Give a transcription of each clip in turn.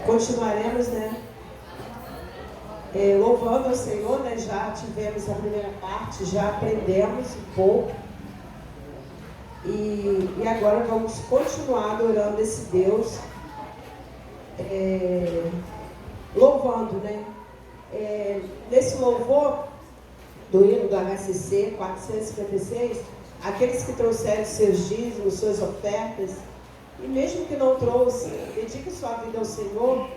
Continuaremos, né? Louvando ao Senhor, né? Já tivemos a primeira parte, já aprendemos um pouco. E agora vamos continuar adorando esse Deus, louvando, né? Nesse louvor do hino do HCC 456, aqueles que trouxeram seus dízimos, suas ofertas, e mesmo que não trouxe, dedique sua vida ao Senhor.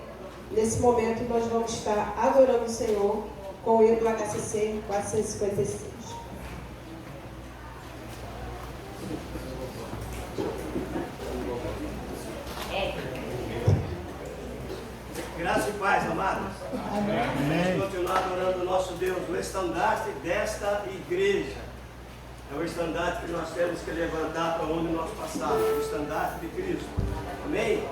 Nesse momento nós vamos estar adorando o Senhor com o hino do HCC 456. Graça e paz, amados. Amém. Vamos continuar adorando o nosso Deus, o estandarte desta igreja. É o estandarte que nós temos que levantar para onde nós passarmos, o estandarte de Cristo. Amém?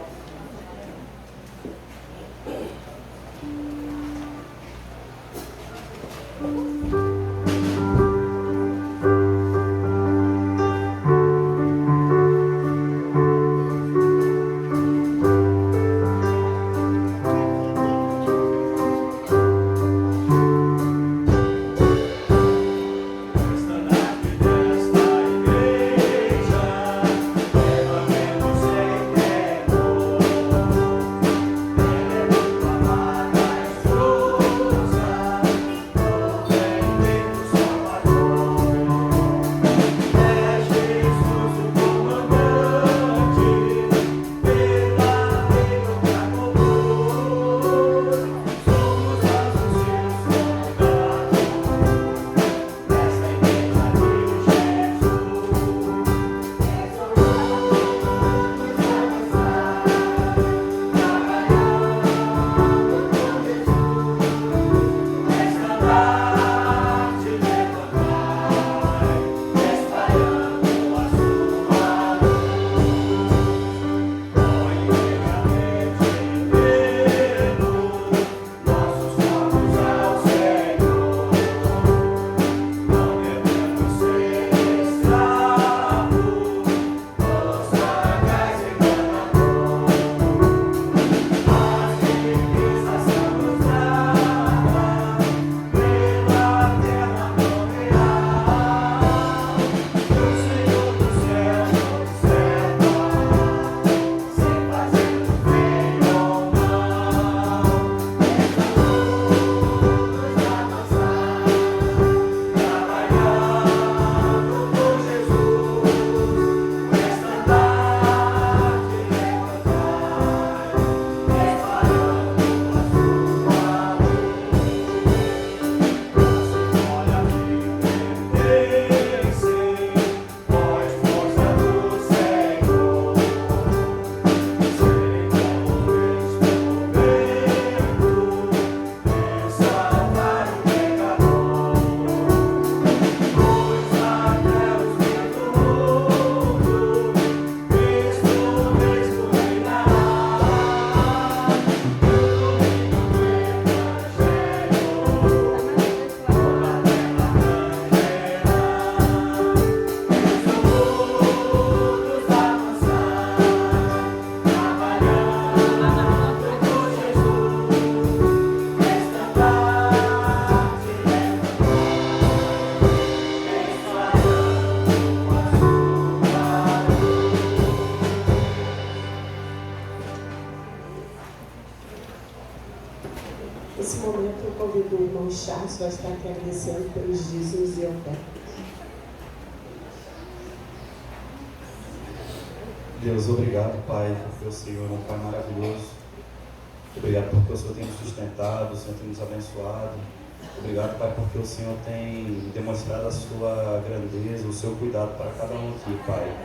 Nesse momento eu convido o irmão Charles para estar aqui agradecendo pelos dízimos e ofertas. Deus, obrigado, Pai, porque o Senhor é um Pai maravilhoso. Obrigado porque o Senhor tem nos sustentado, o Senhor tem nos abençoado. Obrigado, Pai, porque o Senhor tem demonstrado a sua grandeza, o seu cuidado para cada um aqui, Pai.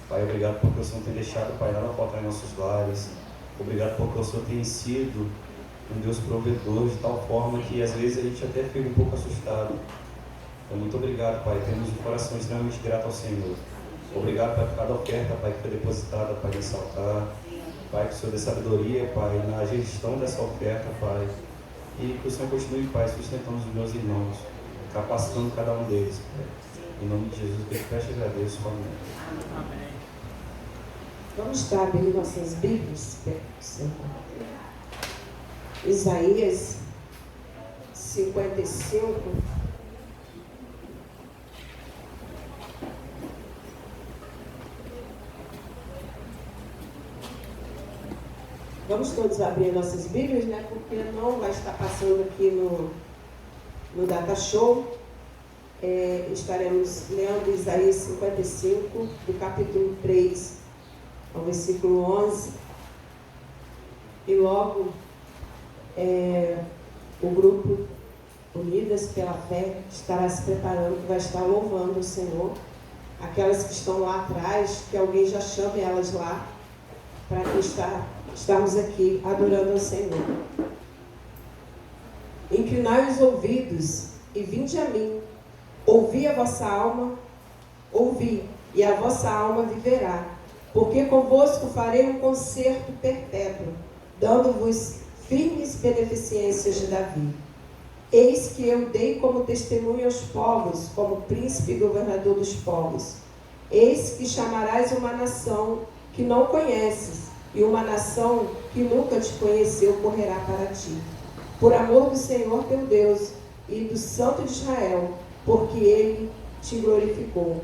Pai, obrigado porque o Senhor tem deixado, Pai, nada faltar em nossos lares. Obrigado porque o Senhor tem sido um Deus provedor de tal forma que às vezes a gente até fica um pouco assustado. Então, muito obrigado, Pai. Temos um coração extremamente grato ao Senhor. Obrigado, Pai, por cada oferta, Pai, que foi depositada, Pai, nesse altar. Pai, que o Senhor dê sabedoria, Pai, na gestão dessa oferta, Pai. E que o Senhor continue, Pai, sustentando os meus irmãos, capacitando cada um deles, Pai. Em nome de Jesus, que eu te peço e agradeço. Amém. Vamos abrir nossas Bíblias, Senhor. Isaías 55. Vamos todos abrir nossas Bíblias, né? Porque não vai estar passando aqui no Data Show. Estaremos lendo Isaías 55, do capítulo 3 ao versículo 11. E logo o grupo Unidas pela Fé estará se preparando, que vai estar louvando o Senhor. Aquelas que estão lá atrás, que alguém já chame elas lá, para que estarmos aqui adorando ao Senhor. Inclinai os ouvidos e vinde a mim. Ouvi a vossa alma, ouvi, e a vossa alma viverá. Porque convosco farei um concerto perpétuo, dando-vos firmes beneficências de Davi. Eis que eu dei como testemunho aos povos, como príncipe e governador dos povos. Eis que chamarás uma nação que não conheces, e uma nação que nunca te conheceu correrá para ti. Por amor do Senhor teu Deus e do Santo de Israel, porque Ele te glorificou.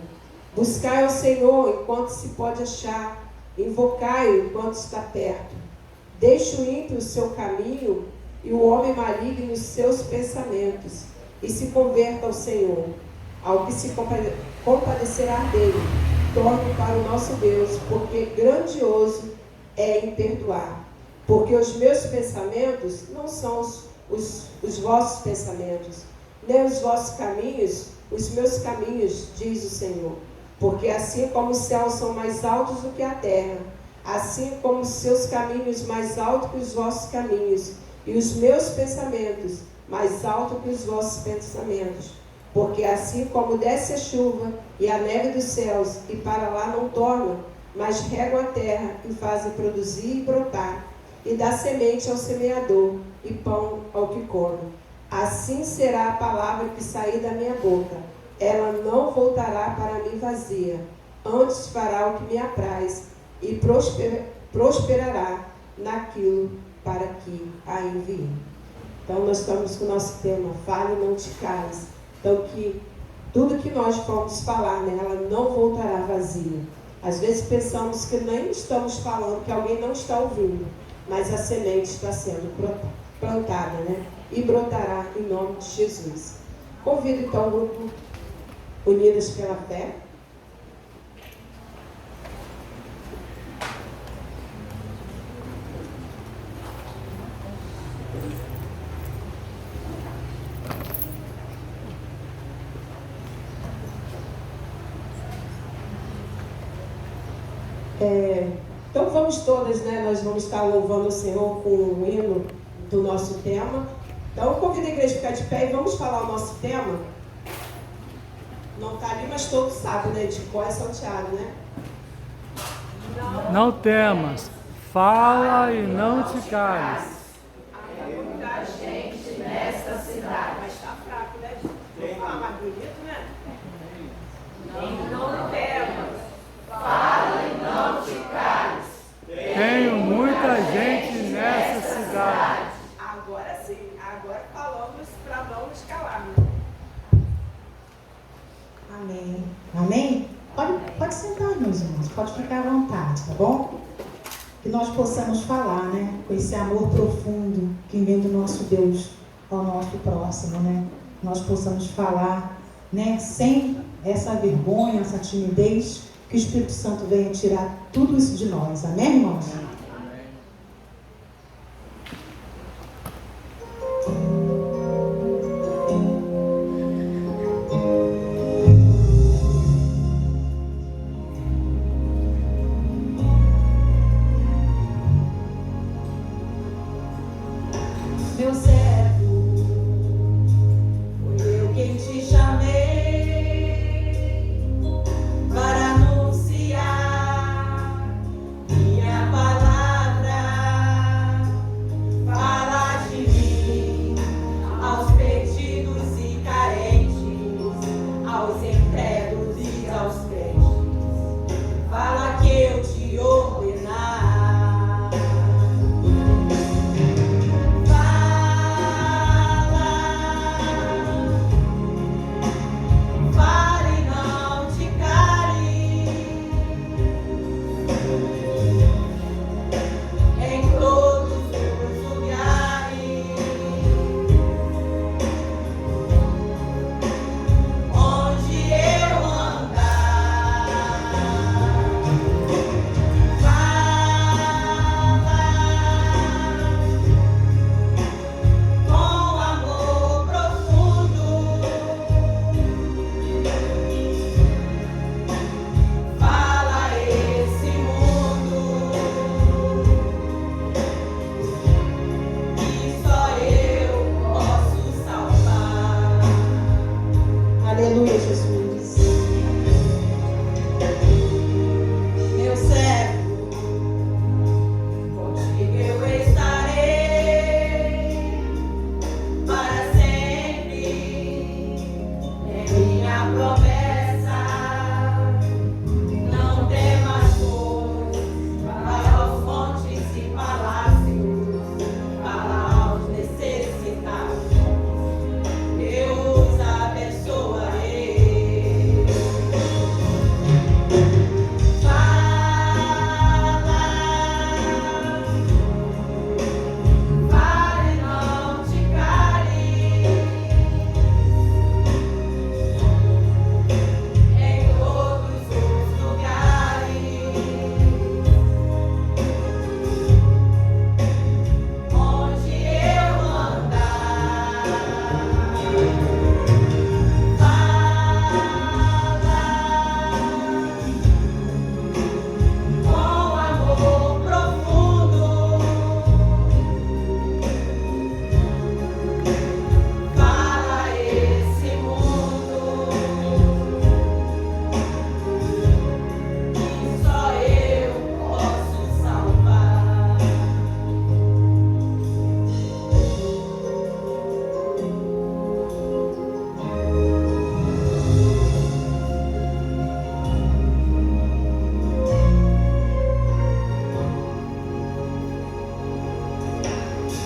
Buscai ao Senhor enquanto se pode achar, invocai-o enquanto está perto. Deixe o ímpio o seu caminho e o homem maligno os seus pensamentos, e se converta ao Senhor, ao que se compadecerá dele. Torne para o nosso Deus, porque grandioso é em perdoar. Porque os meus pensamentos não são os vossos pensamentos, nem os vossos caminhos, os meus caminhos, diz o Senhor. Porque assim como os céus são mais altos do que a terra, assim como os seus caminhos mais altos que os vossos caminhos, e os meus pensamentos mais altos que os vossos pensamentos. Porque assim como desce a chuva e a neve dos céus, e para lá não torna, mas regam a terra e fazem produzir e brotar, e dá semente ao semeador e pão ao que come. Assim será a palavra que sair da minha boca. Ela não voltará para mim vazia, antes fará o que me apraz, e prosperará naquilo para que a enviei. Então nós estamos com o nosso tema, fale e não te cales. Então que tudo que nós formos falar nela não voltará vazia. Às vezes pensamos que nem estamos falando, que alguém não está ouvindo, mas a semente está sendo plantada, né? E brotará em nome de Jesus. Convido então o grupo Unidas pela Fé. Então vamos todas, né? Nós vamos estar louvando o Senhor com o hino do nosso tema. Então convido a igreja a ficar de pé e vamos falar o nosso tema. Não está ali, mas todos sabem, né? De cor é salteado, né? Não temas, fala e não te cales. Há muita gente nesta cidade. Mas está fraco, né? Vamos falar mais bonito, né? Não temas, fala e não te cales. Tenho muita gente nessa cidade. Agora sim, agora falamos para não nos calarmos. Amém. Amém? Pode sentar, meus irmãos, pode ficar à vontade, tá bom? Que nós possamos falar, né? Com esse amor profundo que vem do nosso Deus ao nosso próximo, né? Nós possamos falar, né? Sem essa vergonha, essa timidez, que o Espírito Santo venha tirar tudo isso de nós. Amém, irmãos? Meu servo, foi eu quem te chamei para anunciar minha palavra.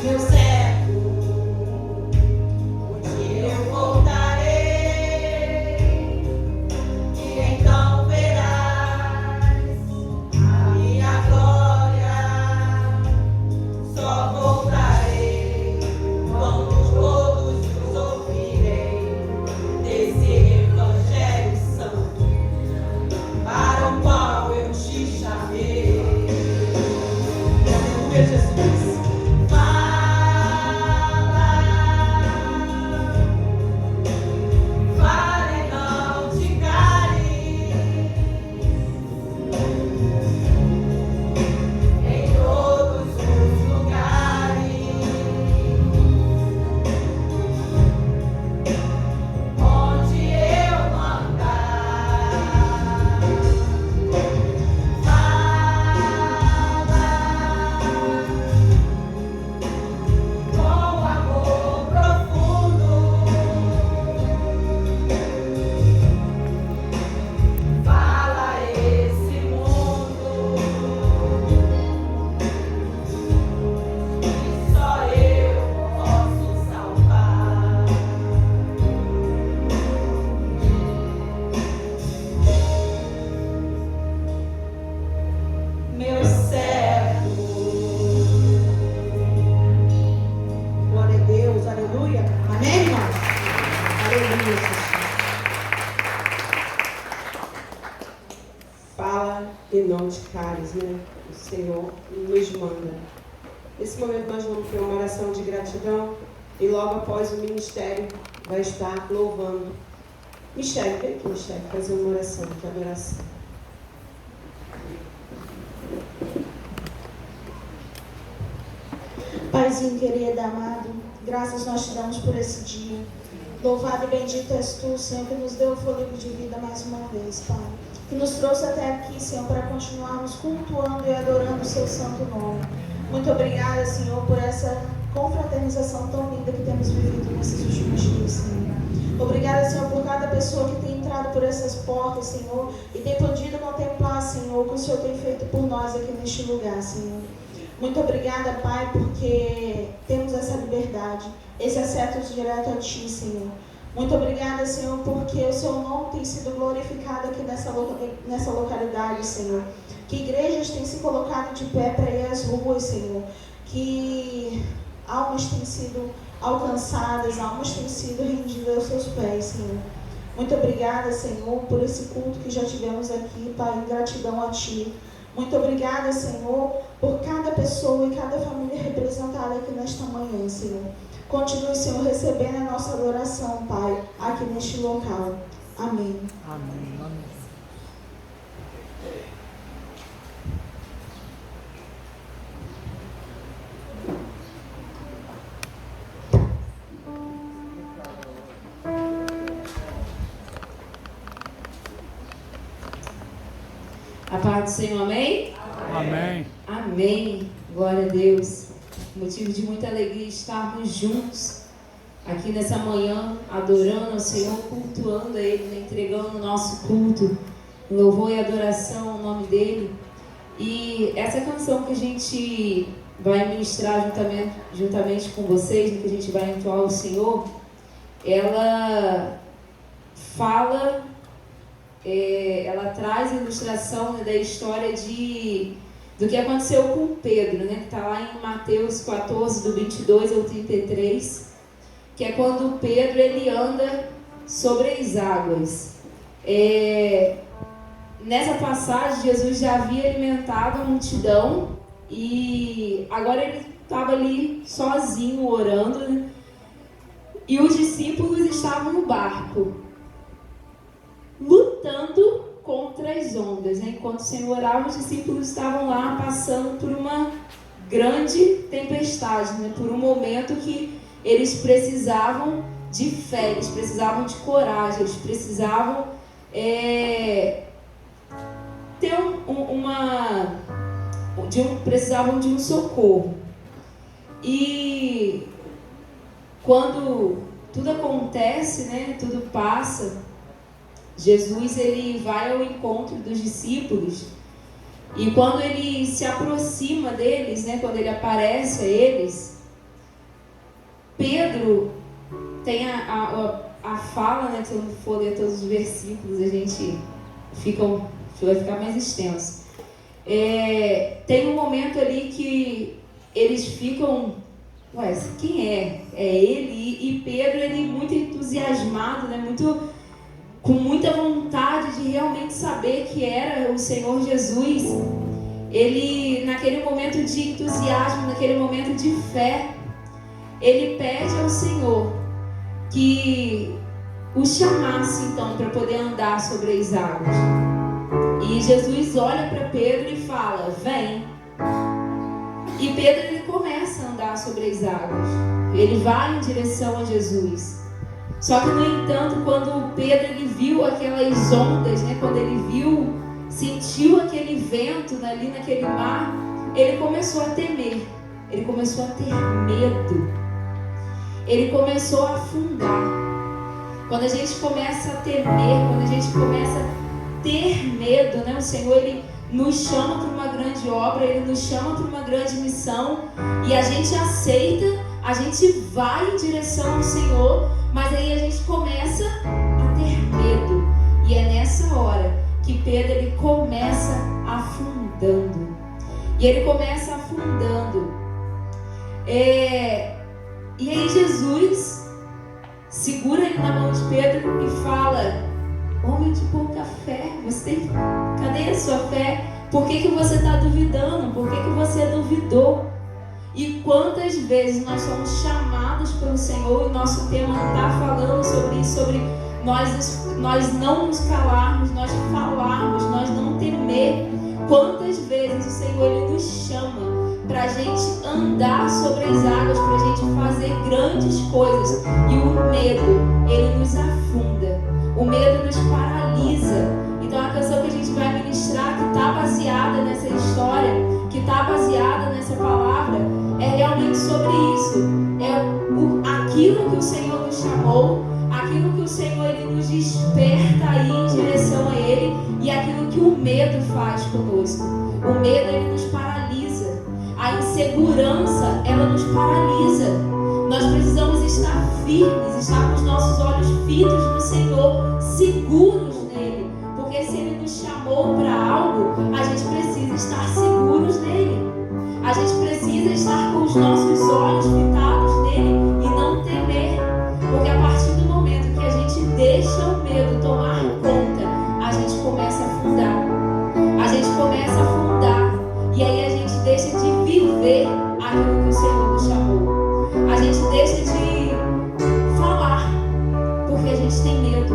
meu servo, um dia eu voltarei, e então verás a minha glória. Só voltarei quando todos os ouvirem desse Evangelho Santo, para o qual eu te chamei. Aleluia, Jesus. Fala e não te cales, em todos os lugares onde eu andar. Com amor profundo, fala esse mundo, que só eu posso salvar. Meu servo. Glória a Deus, aleluia. Amém, irmãos? Aleluia, Jesus. Fala e não te cales, né? O Senhor nos manda. Nesse momento nós vamos ter uma oração de gratidão e logo após o ministério vai estar louvando. Michele, vem aqui, Michele, fazer uma oração de adoração. Paizinho querido, amado, graças nós te damos por esse dia. Louvado e bendito és tu, Senhor, que nos deu o fôlego de vida mais uma vez, Pai. Que nos trouxe até aqui, Senhor, para continuarmos cultuando e adorando o seu santo nome. Muito obrigada, Senhor, por essa confraternização tão linda que temos vivido nesses últimos dias, Senhor. Obrigada, Senhor, por cada pessoa que tem entrado por essas portas, Senhor, e tem podido contemplar, Senhor, o que o Senhor tem feito por nós aqui neste lugar, Senhor. Muito obrigada, Pai, porque temos essa liberdade, esse acesso direto a Ti, Senhor. Muito obrigada, Senhor, porque o Seu nome tem sido glorificado aqui nessa localidade, Senhor. Que igrejas têm se colocado de pé para ir às ruas, Senhor. Que almas têm sido alcançadas, almas têm sido rendidas aos Seus pés, Senhor. Muito obrigada, Senhor, por esse culto que já tivemos aqui, Pai, em gratidão a Ti. Muito obrigada, Senhor, por cada pessoa e cada família representada aqui nesta manhã, Senhor. Continue, Senhor, recebendo a nossa adoração, Pai, aqui neste local. Amém. Amém. Amém. A paz do Senhor, amém? Amém. Amém. Glória a Deus. Motivo de muita alegria estarmos juntos aqui nessa manhã, adorando ao Senhor, cultuando a Ele, entregando o nosso culto, louvor e adoração ao nome dEle. E essa canção que a gente vai ministrar juntamente com vocês, que a gente vai entoar ao Senhor, ela fala, ela traz a ilustração, né, da história do que aconteceu com Pedro, né, que está lá em Mateus 14, do 22 ao 33, que é quando Pedro ele anda sobre as águas. Nessa passagem, Jesus já havia alimentado a multidão e agora ele estava ali sozinho orando, né? E os discípulos estavam no barco, lutando contra as ondas, né? Enquanto o Senhor orava, os discípulos estavam lá passando por uma grande tempestade, né? Por um momento que eles precisavam de fé, eles precisavam de coragem, eles precisavam precisavam de um socorro. E quando tudo acontece, né, tudo passa, Jesus ele vai ao encontro dos discípulos e quando ele se aproxima deles, né, quando ele aparece a eles, Pedro tem a fala, né? Se eu não for ler todos os versículos, a gente vai ficar mais extenso. Tem um momento ali que eles ficam, ué, quem é? É ele? E Pedro, ele muito entusiasmado, né? Com muita vontade de realmente saber que era o Senhor Jesus. Ele, naquele momento de entusiasmo, naquele momento de fé, ele pede ao Senhor que o chamasse então para poder andar sobre as águas. E Jesus olha para Pedro e fala: vem. E Pedro, ele começa a andar sobre as águas. Ele vai em direção a Jesus. Só que, no entanto, quando Pedro ele viu aquelas ondas, né, quando ele sentiu aquele vento ali naquele mar, ele começou a temer. Ele começou a ter medo. Ele começou a afundar. Quando a gente começa a temer, quando a gente começa a ter medo, né, o Senhor, ele nos chama para uma grande obra, ele nos chama para uma grande missão, e a gente aceita, a gente vai em direção ao Senhor, mas aí a gente começa a ter medo. E é nessa hora que Pedro, ele começa afundando. E ele começa afundando. E aí Jesus segura ele na mão de Pedro e fala: homem de pouca fé, cadê a sua fé? Por que você está duvidando? Por que você duvidou? E quantas vezes nós somos chamados pelo Senhor, e nosso tema está falando sobre isso, sobre nós não nos calarmos, nós falarmos, nós não temer. Quantas vezes o Senhor, ele nos chama para a gente andar sobre as águas, para a gente fazer grandes coisas, e o medo, ele nos afunda, o medo nos paralisa. Então a canção que a gente vai ministrar, que está baseada nessa história, que está baseada nessa palavra, é realmente sobre isso. Aquilo que o Senhor nos chamou, aquilo que o Senhor, ele nos desperta aí em direção a Ele, e aquilo que o medo faz conosco. O medo, ele nos paralisa. A insegurança, ela nos paralisa. Nós precisamos estar firmes, estar com os nossos olhos fitos no Senhor, seguros nele. Porque se Ele nos chamou para algo, a gente precisa estar seguros nele. A gente precisa estar com os nossos olhos fitados nele e não temer. Porque a partir do momento que a gente deixa o medo tomar conta, a gente começa a afundar. A gente começa a afundar. E aí a gente deixa de viver aquilo que o Senhor nos chamou. A gente deixa de falar porque a gente tem medo.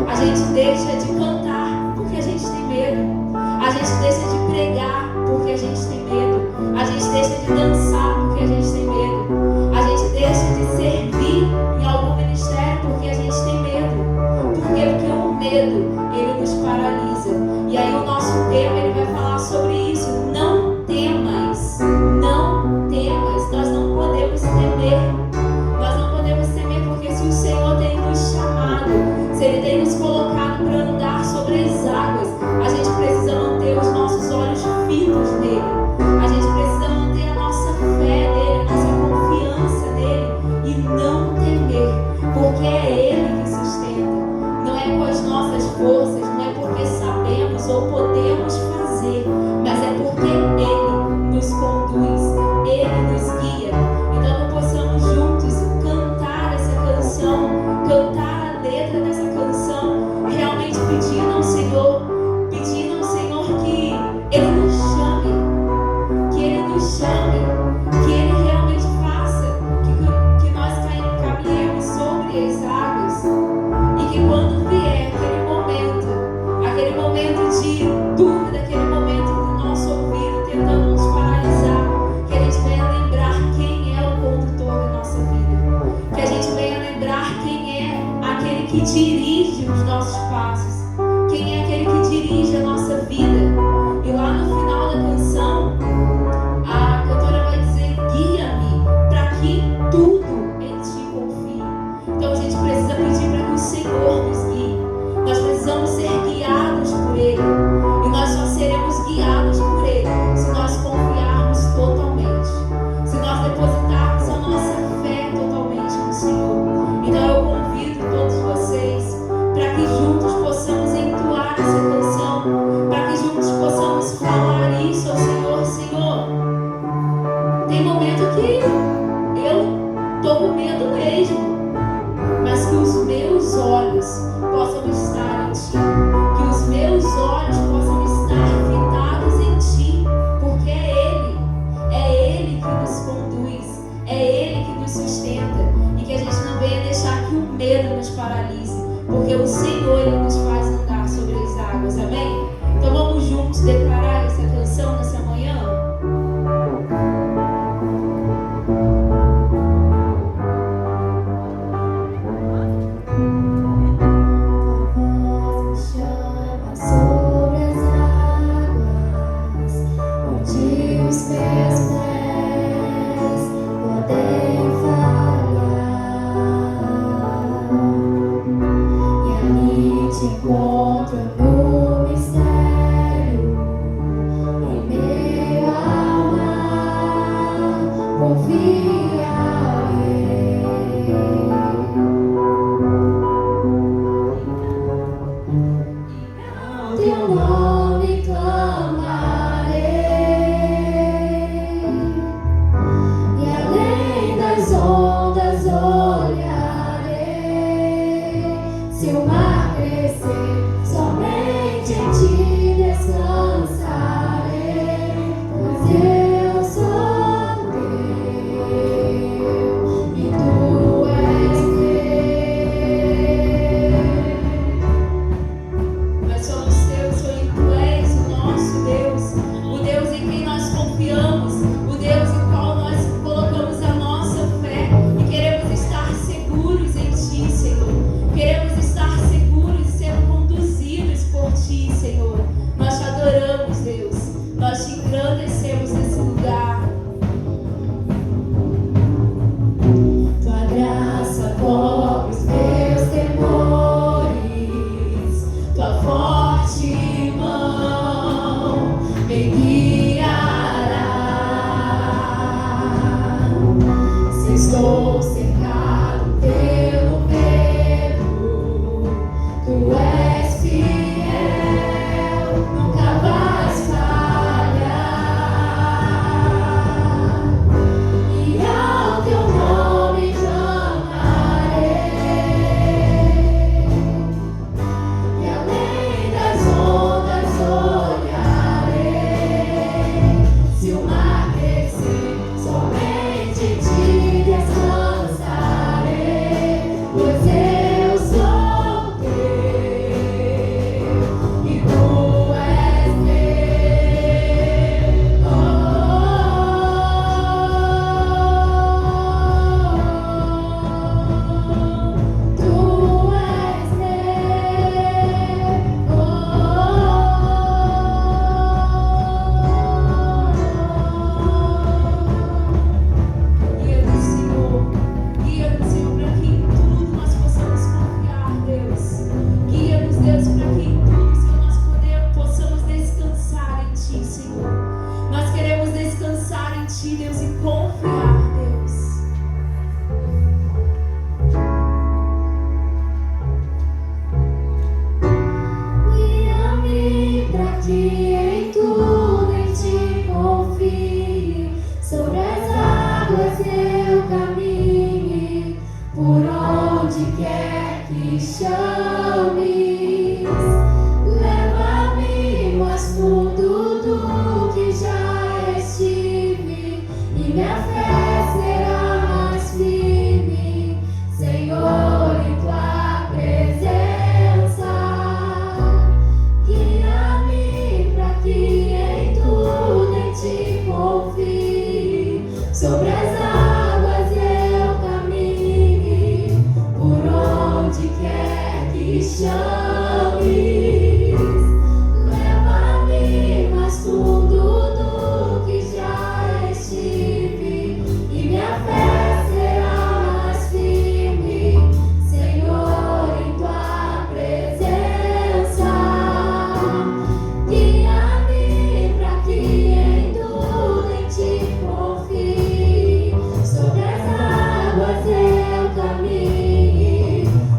A gente deixa de cantar porque a gente tem medo. A gente deixa de pregar porque a gente tem medo. A gente deixa de dançar porque a gente tem medo. A gente deixa de servir em algum ministério porque a gente tem medo. Por quê? Porque o medo, ele nos paralisa. E aí o nosso tema, ele vai falar sobre isso. Não temas. Não temas. Nós não podemos temer. Nós não podemos temer, porque se o Senhor tem nos chamado, se Ele tem nos colocado para andar sobre as águas, a gente precisa manter os nossos olhos fitos nele. A gente precisa manter a nossa fé nele, a nossa confiança nele, e não temer, porque é Ele que sustenta. Não é com as nossas forças, não é porque sabemos ou podemos fazer, mas é porque Ele nos conduz, Ele nos guia. Então, possamos juntos cantar essa canção, cantar a letra dessa canção, realmente pedindo ao Senhor que Ele nos chame, que Ele nos chame, que Ele realmente faça que nós caminhemos sobre as águas, e que quando vier aquele momento de dúvida, aquele momento do nosso ouvido tentando nos paralisar, que a gente venha lembrar quem é o condutor da nossa vida, que a gente venha lembrar quem é aquele que dirige os nossos passos, quem é aquele que dirige a nossa vida. E lá no final da canção, a cantora vai dizer: guia-me para que tudo em ti confie. Então a gente precisa pedir para que o Senhor nos guie. Nós precisamos ser guiados por Ele. E nós só seremos guiados por Ele se nós confiarmos totalmente. Se nós depositarmos a nossa fé totalmente Tem momento que eu tô com medo mesmo, mas que os meus olhos possam estar em Ti, que os meus olhos possam estar fitados em Ti, porque é Ele que nos conduz, é Ele que nos sustenta, e que a gente não venha deixar que o medo nos paralise, porque o Senhor, Ele nos faz andar sobre as águas, amém? Então vamos juntos declarar essa canção nessa manhã?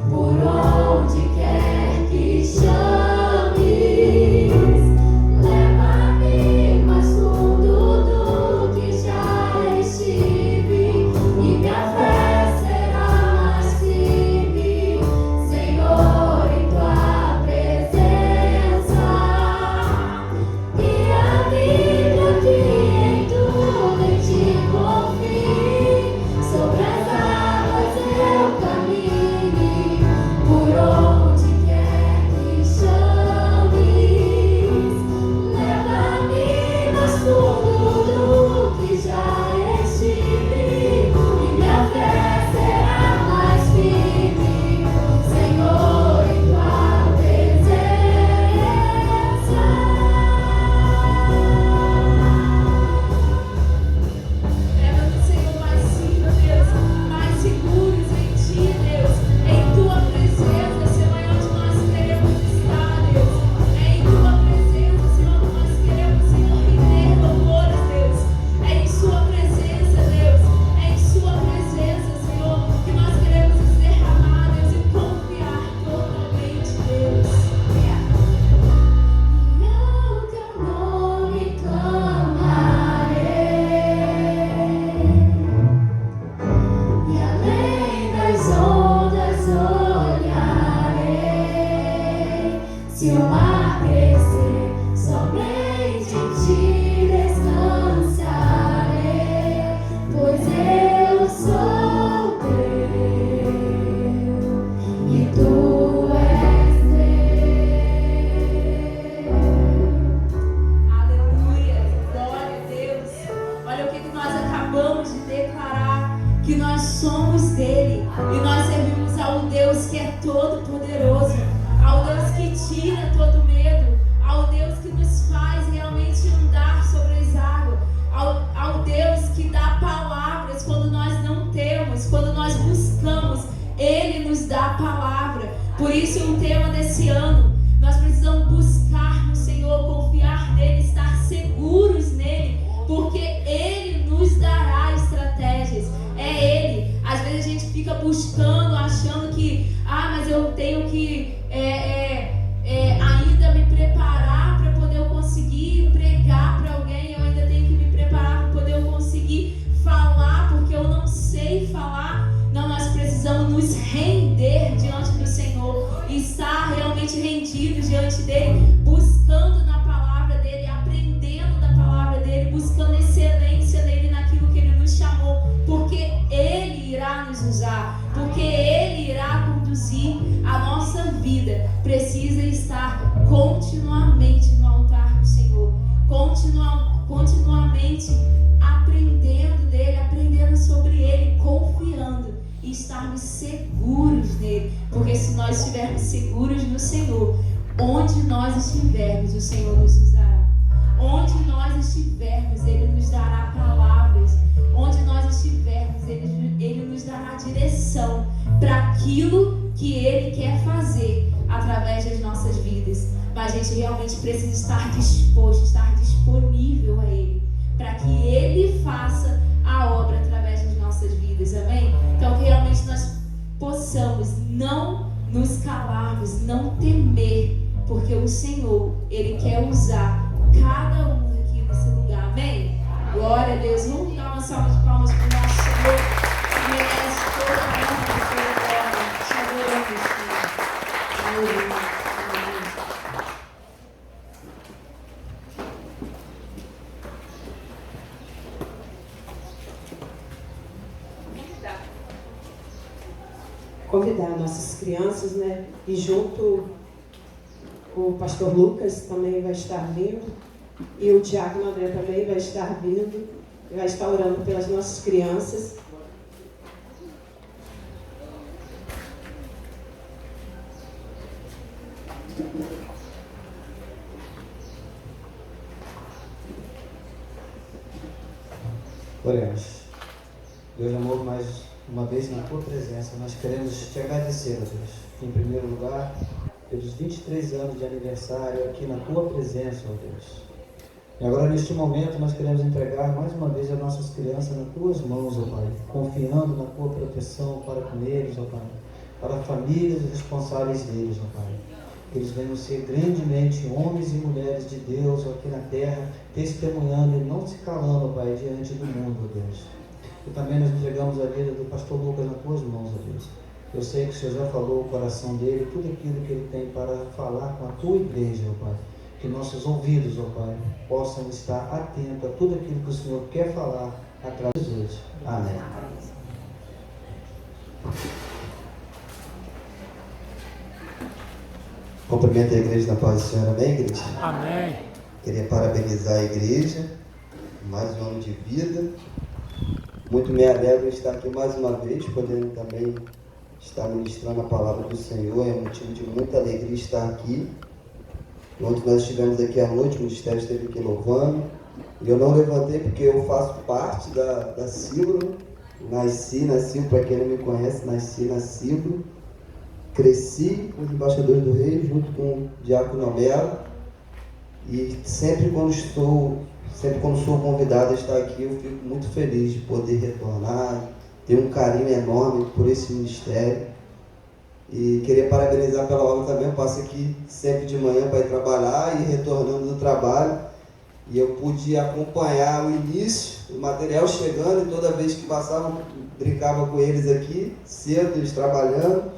Por onde quer que nós acabamos de declarar que nós somos dele e nós servimos ao Deus que é todo poderoso, ao Deus que tira todo medo, ao Deus que nos faz realmente andar sobre as águas, ao Deus que dá palavras quando nós não temos, quando nós buscamos, Ele nos dá a palavra. Por isso o tema desse ano, nós precisamos buscar no Senhor, confiar nele, estar seguros nele, porque Ele nos dará estratégias. É Ele. Às vezes a gente fica buscando, achando que mas eu tenho que ainda me preparar para poder eu conseguir pregar para alguém, eu ainda tenho que me preparar para poder eu conseguir falar, porque eu não sei falar. Não, nós precisamos nos render diante do Senhor, estar realmente rendidos diante dele, buscando na palavra dele, aprendendo da palavra dele, buscando excelência nele, naquilo que ele nos chamou, porque ele irá nos usar, porque ele irá conduzir a nossa vida. Precisa estar continuamente no altar do Senhor, continuamente aprendendo dele, aprendendo sobre ele, confiando e estarmos seguros nele, porque se nós estivermos seguros no Senhor, onde nós estivermos, o Senhor nos usará. Onde nós estivermos, Ele nos dará palavras. Onde nós estivermos, Ele nos dará direção para aquilo que Ele quer fazer através das nossas vidas. Mas a gente realmente precisa estar disposto, estar disponível a Ele, para que Ele faça a obra através das nossas vidas, amém? Então que realmente nós possamos não nos calarmos, não temer, porque o Senhor, Ele quer usar cada um aqui nesse lugar, amém? Glória a Deus. Vamos dar uma salva de palmas para o nosso Senhor, que merece toda a honra e toda a glória. Te adoramos, Senhor. Aleluia. Convidar nossas crianças, né? E junto o pastor Lucas também vai estar vindo, e o diácono André também vai estar vindo, e vai estar orando pelas nossas crianças. Oremos. Deus, amor, mais uma vez na tua presença, nós queremos te agradecer, ó Deus, em primeiro lugar, pelos 23 anos de aniversário aqui na tua presença, ó Deus. E agora, neste momento, nós queremos entregar mais uma vez as nossas crianças nas tuas mãos, ó Pai, confiando na tua proteção para com eles, ó Pai, para famílias responsáveis deles, ó Pai. Que eles venham ser grandemente homens e mulheres de Deus aqui na terra, testemunhando e não se calando, ó Pai, diante do mundo, ó Deus. E também nós entregamos a vida do pastor Lucas nas tuas mãos, ó Deus. Eu sei que o Senhor já falou o coração dele, tudo aquilo que ele tem para falar com a tua igreja, ó Pai. Que nossos ouvidos, ó Pai, possam estar atentos a tudo aquilo que o Senhor quer falar através de Jesus. Amém. Cumprimento a igreja na paz do Senhor, amém, igreja? Amém. Queria parabenizar a igreja, mais um ano de vida. Muito me alegro em estar aqui mais uma vez, podendo também estar ministrando a palavra do Senhor. É motivo de muita alegria estar aqui. Ontem nós estivemos aqui à noite, o ministério esteve aqui louvando. E eu não levantei porque eu faço parte da Cibro. Nasci, para quem não me conhece, nasci na Cibro. Cresci com os embaixadores do rei, junto com o diácono Homero. E sempre quando sou convidado a estar aqui, eu fico muito feliz de poder retornar. Tenho um carinho enorme por esse ministério. E queria parabenizar pela obra também. Eu passo aqui sempre de manhã para ir trabalhar e retornando do trabalho. E eu pude acompanhar o início, o material chegando, e toda vez que passava, brincava com eles aqui, cedo, eles trabalhando.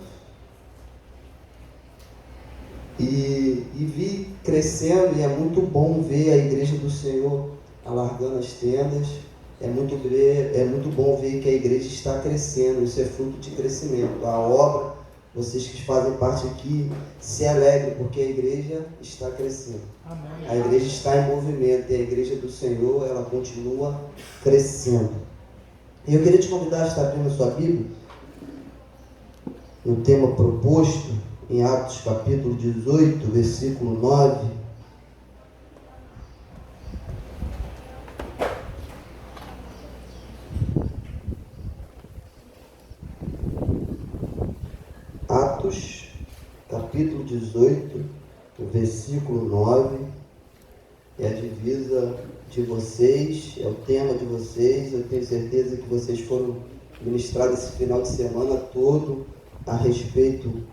E vi crescendo, e é muito bom ver a igreja do Senhor alargando as tendas. É muito bom ver que a igreja está crescendo, isso é fruto de crescimento. A obra vocês que fazem parte aqui, se alegrem, porque a igreja está crescendo. Amém. A igreja está em movimento e a igreja do Senhor, ela continua crescendo. E eu queria te convidar a estar abrindo a sua Bíblia no tema proposto em Atos capítulo 18, versículo 9. Atos, capítulo 18, versículo 9, é a divisa de vocês, é o tema de vocês. Eu tenho certeza que vocês foram ministrados esse final de semana todo a respeito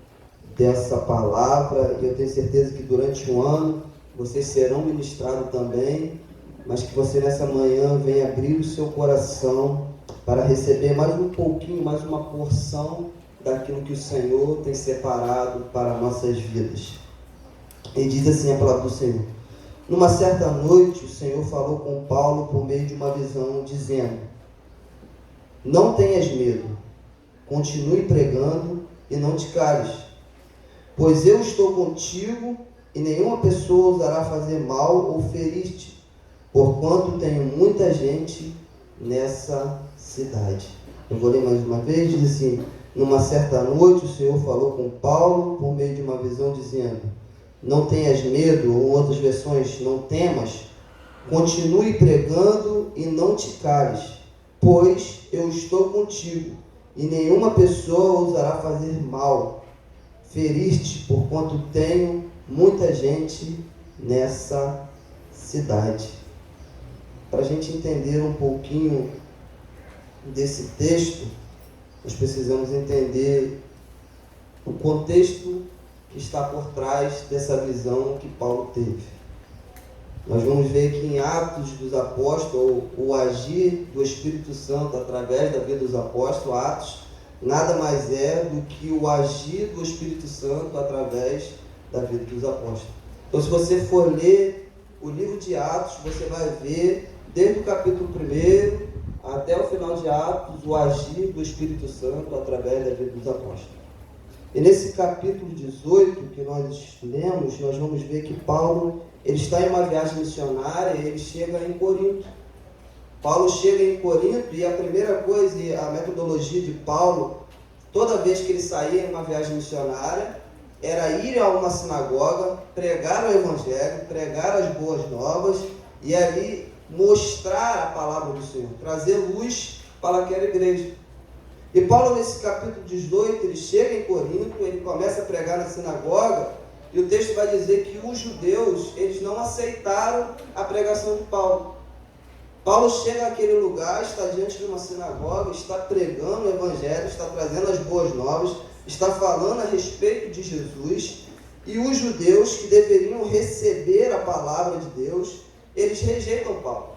dessa palavra, e eu tenho certeza que durante um ano vocês serão ministrados também, mas que você nessa manhã venha abrir o seu coração para receber mais um pouquinho, mais uma porção daquilo que o Senhor tem separado para nossas vidas. E diz assim a palavra do Senhor: numa certa noite o Senhor falou com Paulo por meio de uma visão, dizendo: não tenhas medo, continue pregando e não te cales, pois eu estou contigo e nenhuma pessoa ousará fazer mal ou ferir-te, porquanto tenho muita gente nessa cidade. Eu vou ler mais uma vez, diz assim: numa certa noite o Senhor falou com Paulo por meio de uma visão, dizendo: não tenhas medo, ou em outras versões, não temas, continue pregando e não te cales, pois eu estou contigo, e nenhuma pessoa ousará fazer mal, ferir-te, porquanto tenho muita gente nessa cidade. Para a gente entender um pouquinho desse texto, nós precisamos entender o contexto que está por trás dessa visão que Paulo teve. Nós vamos ver que em Atos dos Apóstolos, o agir do Espírito Santo através da vida dos apóstolos, Atos, nada mais é do que o agir do Espírito Santo através da vida dos apóstolos. Então, se você for ler o livro de Atos, você vai ver, desde o capítulo 1 até o final de Atos, o agir do Espírito Santo através da vida dos apóstolos. E nesse capítulo 18 que nós lemos, nós vamos ver que Paulo, ele está em uma viagem missionária e ele chega em Corinto. Paulo chega em Corinto e a primeira coisa, a metodologia de Paulo, toda vez que ele saía em uma viagem missionária, era ir a uma sinagoga, pregar o Evangelho, pregar as boas novas e ali mostrar a palavra do Senhor, trazer luz para aquela igreja. E Paulo, nesse capítulo 18, ele chega em Corinto, ele começa a pregar na sinagoga, e o texto vai dizer que os judeus, eles não aceitaram a pregação de Paulo. Paulo chega àquele lugar, está diante de uma sinagoga, está pregando o Evangelho, está trazendo as boas novas, está falando a respeito de Jesus, e os judeus que deveriam receber a palavra de Deus, eles rejeitam Paulo.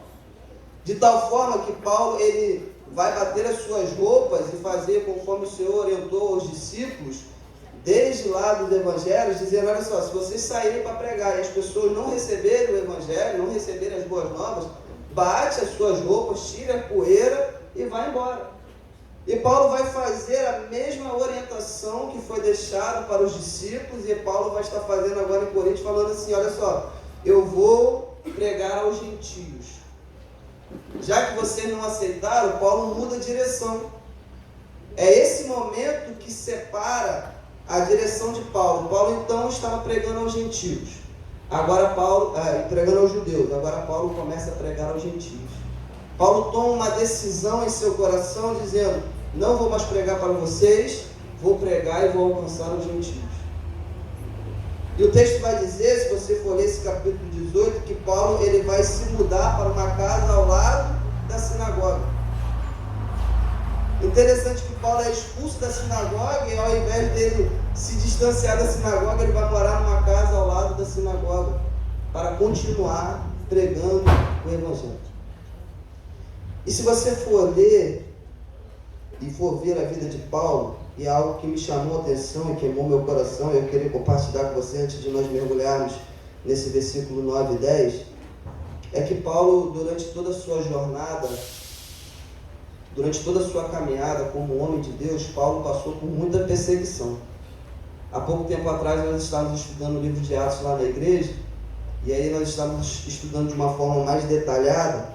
De tal forma que Paulo, ele vai bater as suas roupas e fazer conforme o Senhor orientou aos discípulos, desde lá dos evangelhos, dizendo: olha só, se vocês saírem para pregar e as pessoas não receberem o evangelho, não receberem as boas novas, bate as suas roupas, tira a poeira e vai embora. E Paulo vai fazer a mesma orientação que foi deixada para os discípulos, e Paulo vai estar fazendo agora em Corinto, falando assim: olha só, eu vou pregar aos gentios. Já que vocês não aceitaram, Paulo muda a direção. É esse momento que separa a direção de Paulo. Paulo então estava pregando aos gentios. Agora Paulo, pregando aos judeus. Agora Paulo começa a pregar aos gentios. Paulo toma uma decisão em seu coração, dizendo: não vou mais pregar para vocês, vou pregar e vou alcançar os gentios. E o texto vai dizer, se você for ler esse capítulo 18, que Paulo, ele vai se mudar para uma casa ao lado da sinagoga. Interessante que Paulo é expulso da sinagoga e, ao invés dele se distanciar da sinagoga, ele vai morar numa casa ao lado da sinagoga para continuar pregando o Evangelho. E se você for ler e for ver a vida de Paulo, e algo que me chamou a atenção e queimou meu coração, eu queria compartilhar com você antes de nós mergulharmos nesse versículo 9 e 10, é que Paulo, durante toda a sua jornada, durante toda a sua caminhada como homem de Deus, Paulo passou por muita perseguição. Há pouco tempo atrás nós estávamos estudando o livro de Atos lá na igreja, e aí nós estávamos estudando de uma forma mais detalhada.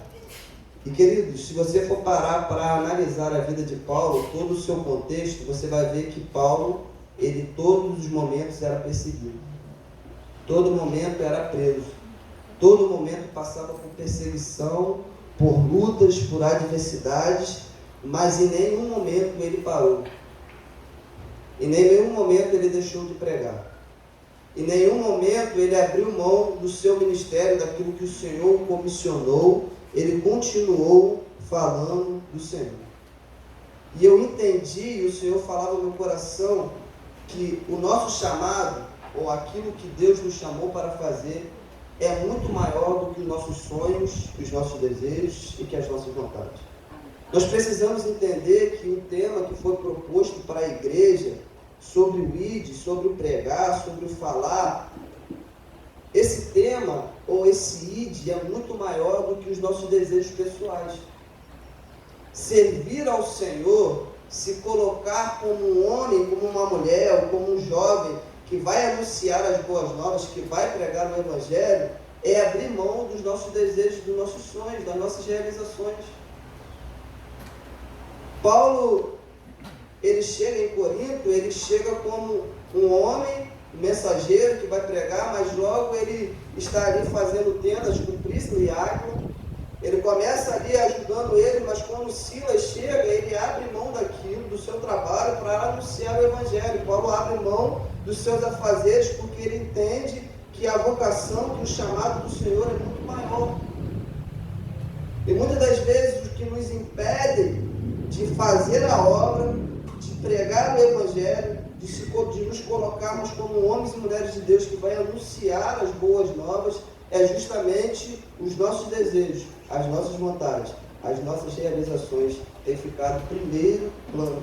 E queridos, se você for parar para analisar a vida de Paulo, todo o seu contexto, você vai ver que Paulo, ele todos os momentos era perseguido. Todo momento era preso. Todo momento passava por perseguição, por lutas, por adversidades, mas em nenhum momento ele parou. Em nenhum momento ele deixou de pregar. Em nenhum momento ele abriu mão do seu ministério, daquilo que o Senhor o comissionou. Ele continuou falando do Senhor. E eu entendi, e o Senhor falava no meu coração, que o nosso chamado, ou aquilo que Deus nos chamou para fazer, é muito maior do que os nossos sonhos, os nossos desejos e que as nossas vontades. Nós precisamos entender que o tema que foi proposto para a igreja, sobre o id, sobre o pregar, sobre o falar, esse tema, ou esse id, é muito maior do que os nossos desejos pessoais. Servir ao Senhor, se colocar como um homem, como uma mulher, ou como um jovem, que vai anunciar as boas novas, que vai pregar o Evangelho, é abrir mão dos nossos desejos, dos nossos sonhos, das nossas realizações. Paulo, ele chega em Corinto, ele chega como um homem, um mensageiro que vai pregar, mas logo ele está ali fazendo tendas com Priscila e Áquila. Ele começa ali ajudando ele, mas quando Silas chega, ele abre mão daquilo, do seu trabalho, para anunciar o Evangelho. Paulo abre mão dos seus afazeres, porque ele entende que a vocação, que o chamado do Senhor é muito maior. E muitas das vezes o que nos impede de fazer a obra, de pregar o Evangelho, de nos colocarmos como homens e mulheres de Deus que vai anunciar as boas novas, é justamente os nossos desejos, as nossas vontades, as nossas realizações têm ficado em primeiro plano.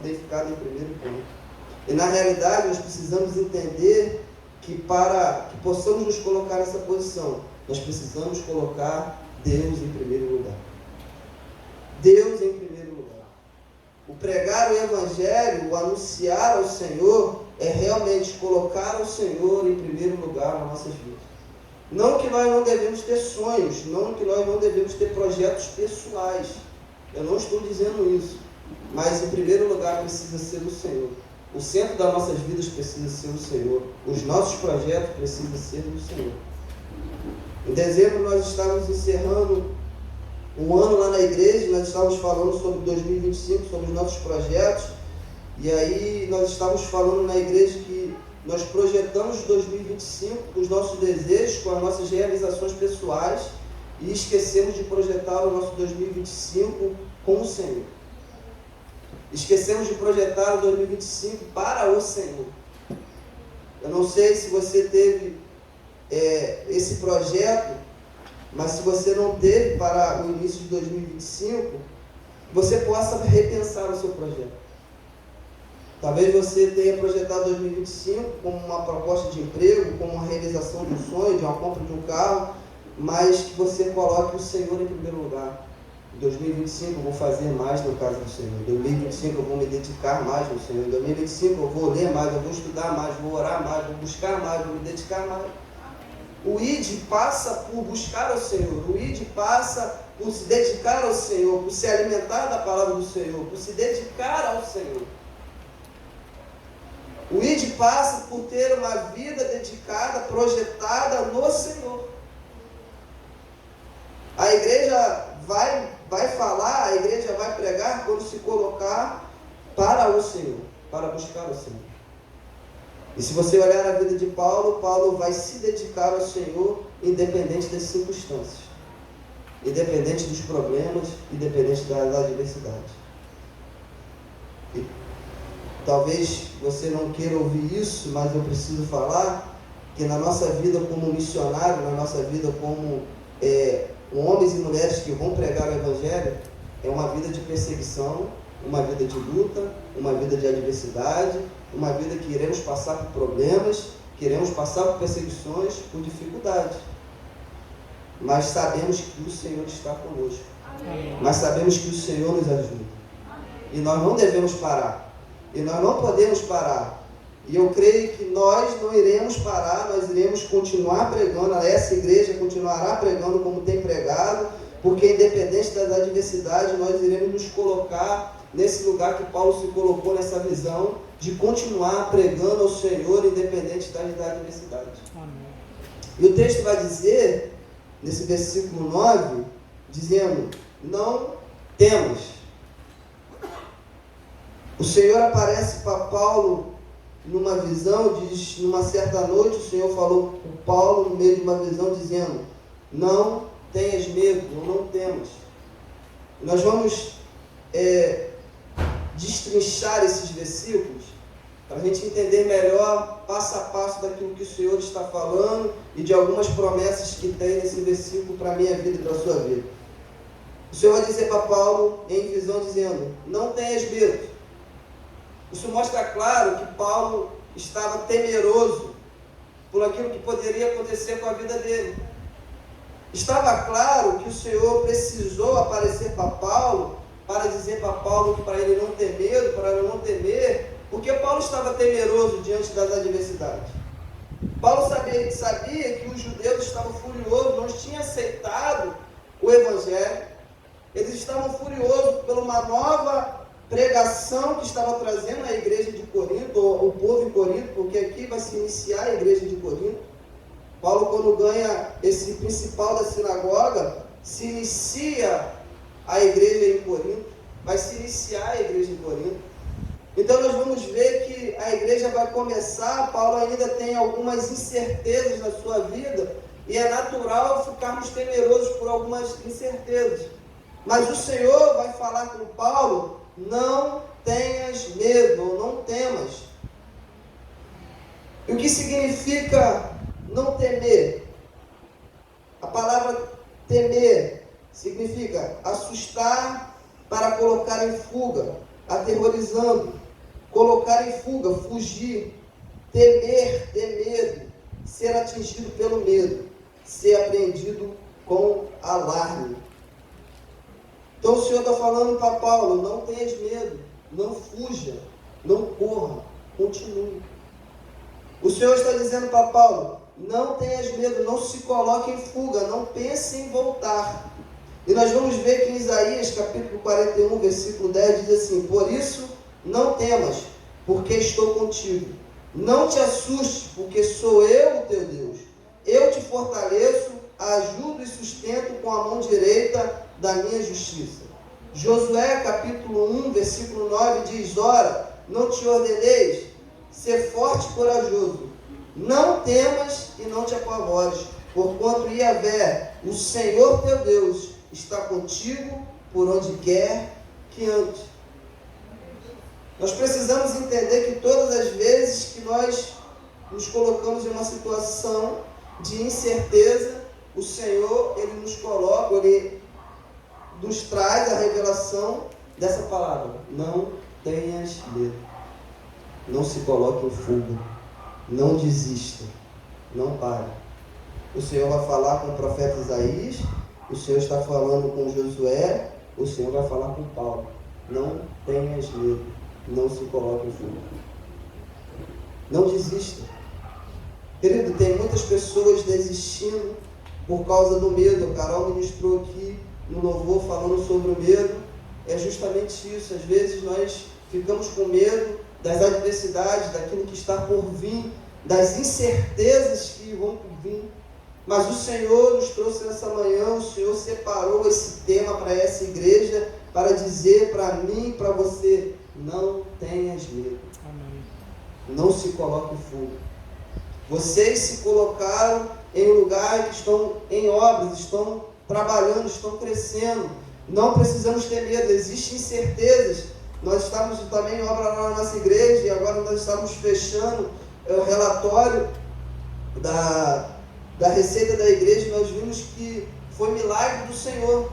E na realidade nós precisamos entender que para que possamos nos colocar nessa posição, nós precisamos colocar Deus em primeiro lugar. Deus em primeiro lugar. O pregar o Evangelho, o anunciar ao Senhor, é realmente colocar o Senhor em primeiro lugar nas nossas vidas. Não que nós não devemos ter sonhos, não que nós não devemos ter projetos pessoais. Eu não estou dizendo isso. Mas em primeiro lugar precisa ser o Senhor. O centro das nossas vidas precisa ser o Senhor. Os nossos projetos precisam ser do Senhor. Em dezembro nós estávamos encerrando um ano lá na igreja, nós estávamos falando sobre 2025, sobre os nossos projetos. E aí nós estávamos falando na igreja que nós projetamos 2025 com os nossos desejos, com as nossas realizações pessoais, e esquecemos de projetar o nosso 2025 com o Senhor. Esquecemos de projetar o 2025 para o Senhor. Eu não sei se você teve esse projeto, mas se você não teve para o início de 2025, você possa repensar o seu projeto. Talvez você tenha projetado 2025 como uma proposta de emprego, como uma realização de um sonho, de uma compra de um carro, mas que você coloque o Senhor em primeiro lugar. Em 2025 eu vou fazer mais na casa do Senhor. Em 2025 eu vou me dedicar mais no Senhor. Em 2025 eu vou ler mais, eu vou estudar mais, vou orar mais, vou buscar mais, vou me dedicar mais. O ID passa por buscar ao Senhor. O ID passa por se dedicar ao Senhor, por se alimentar da palavra do Senhor, por se dedicar ao Senhor. O ID passa por ter uma vida dedicada, projetada no Senhor. A igreja vai falar, a igreja vai pregar quando se colocar para o Senhor, para buscar o Senhor. E se você olhar a vida de Paulo, Paulo vai se dedicar ao Senhor independente das circunstâncias, independente dos problemas, independente das adversidades. E talvez você não queira ouvir isso, mas eu preciso falar que na nossa vida como missionário, na nossa vida como homens e mulheres que vão pregar o Evangelho, é uma vida de perseguição, uma vida de luta, uma vida de adversidade, uma vida que iremos passar por problemas, que iremos passar por perseguições, por dificuldades. Mas sabemos que o Senhor está conosco. Amém. Mas sabemos que o Senhor nos ajuda. E nós não devemos parar. E nós não podemos parar. E eu creio que nós não iremos parar, nós iremos continuar pregando, essa igreja continuará pregando como tem pregado, porque independente das adversidades, nós iremos nos colocar nesse lugar que Paulo se colocou, nessa visão de continuar pregando ao Senhor, independente das adversidades. Amém. E o texto vai dizer, nesse versículo 9, dizendo, não temas. O Senhor aparece para Paulo numa visão, diz, numa certa noite, o Senhor falou com Paulo no meio de uma visão, dizendo, não tenhas medo, não temas. Nós vamos destrinchar esses versículos para a gente entender melhor, passo a passo, daquilo que o Senhor está falando e de algumas promessas que tem nesse versículo para a minha vida e para a sua vida. O Senhor vai dizer para Paulo em visão, dizendo, não tenhas medo. Isso mostra claro que Paulo estava temeroso por aquilo que poderia acontecer com a vida dele. Estava claro que o Senhor precisou aparecer para Paulo, para dizer para Paulo que para ele não ter medo, para ele não temer, porque Paulo estava temeroso diante das adversidades. Paulo sabia que os judeus estavam furiosos, não tinham aceitado o Evangelho. Eles estavam furiosos por uma nova pregação que estava trazendo a igreja de Corinto, ou o povo em Corinto, porque aqui vai se iniciar a igreja de Corinto. Paulo, quando ganha esse principal da sinagoga, se inicia a igreja em Corinto, vai se iniciar a igreja em Corinto. Então nós vamos ver que a igreja vai começar, Paulo ainda tem algumas incertezas na sua vida, e é natural ficarmos temerosos por algumas incertezas. Mas o Senhor vai falar com Paulo, não tenhas medo, não temas. E o que significa não temer? A palavra temer significa assustar para colocar em fuga, aterrorizando, colocar em fuga, fugir, temer, ter medo, ser atingido pelo medo, ser apreendido com alarme. Então o Senhor está falando para Paulo, não tenhas medo, não fuja, não corra, continue. O Senhor está dizendo para Paulo, não tenhas medo, não se coloque em fuga, não pense em voltar. E nós vamos ver que em Isaías, capítulo 41, versículo 10, diz assim, por isso não temas, porque estou contigo. Não te assustes, porque sou eu o teu Deus. Eu te fortaleço, ajudo e sustento com a mão direita da minha justiça. Josué, capítulo 1, versículo 9, diz, ora, não te ordeneis, ser forte e corajoso. Não temas e não te apavores, porquanto Yahvé, o Senhor teu Deus, está contigo por onde quer que andes. Nós precisamos entender que todas as vezes que nós nos colocamos em uma situação de incerteza, o Senhor, Ele nos coloca, Ele nos traz a revelação dessa palavra. Não tenhas medo. Não se coloque em fuga. Não desista. Não pare. O Senhor vai falar com o profeta Isaías, o Senhor está falando com Josué, o Senhor vai falar com Paulo. Não tenhas medo. Não se coloque em fuga. Não desista. Querido, tem muitas pessoas desistindo por causa do medo. A Carol ministrou aqui no louvor falando sobre o medo. É justamente isso. Às vezes nós ficamos com medo das adversidades, daquilo que está por vir, das incertezas que vão por vir. Mas o Senhor nos trouxe nessa manhã, o Senhor separou esse tema para essa igreja, para dizer para mim e para você, não tenhas medo. Amém. Não se coloque em fuga. Vocês se colocaram em um lugar que estão em obras, estão trabalhando, estão crescendo. Não precisamos ter medo, existem incertezas. Nós estamos também em obra lá na nossa igreja e agora nós estamos fechando o relatório da receita da igreja. Nós vimos que foi milagre do Senhor.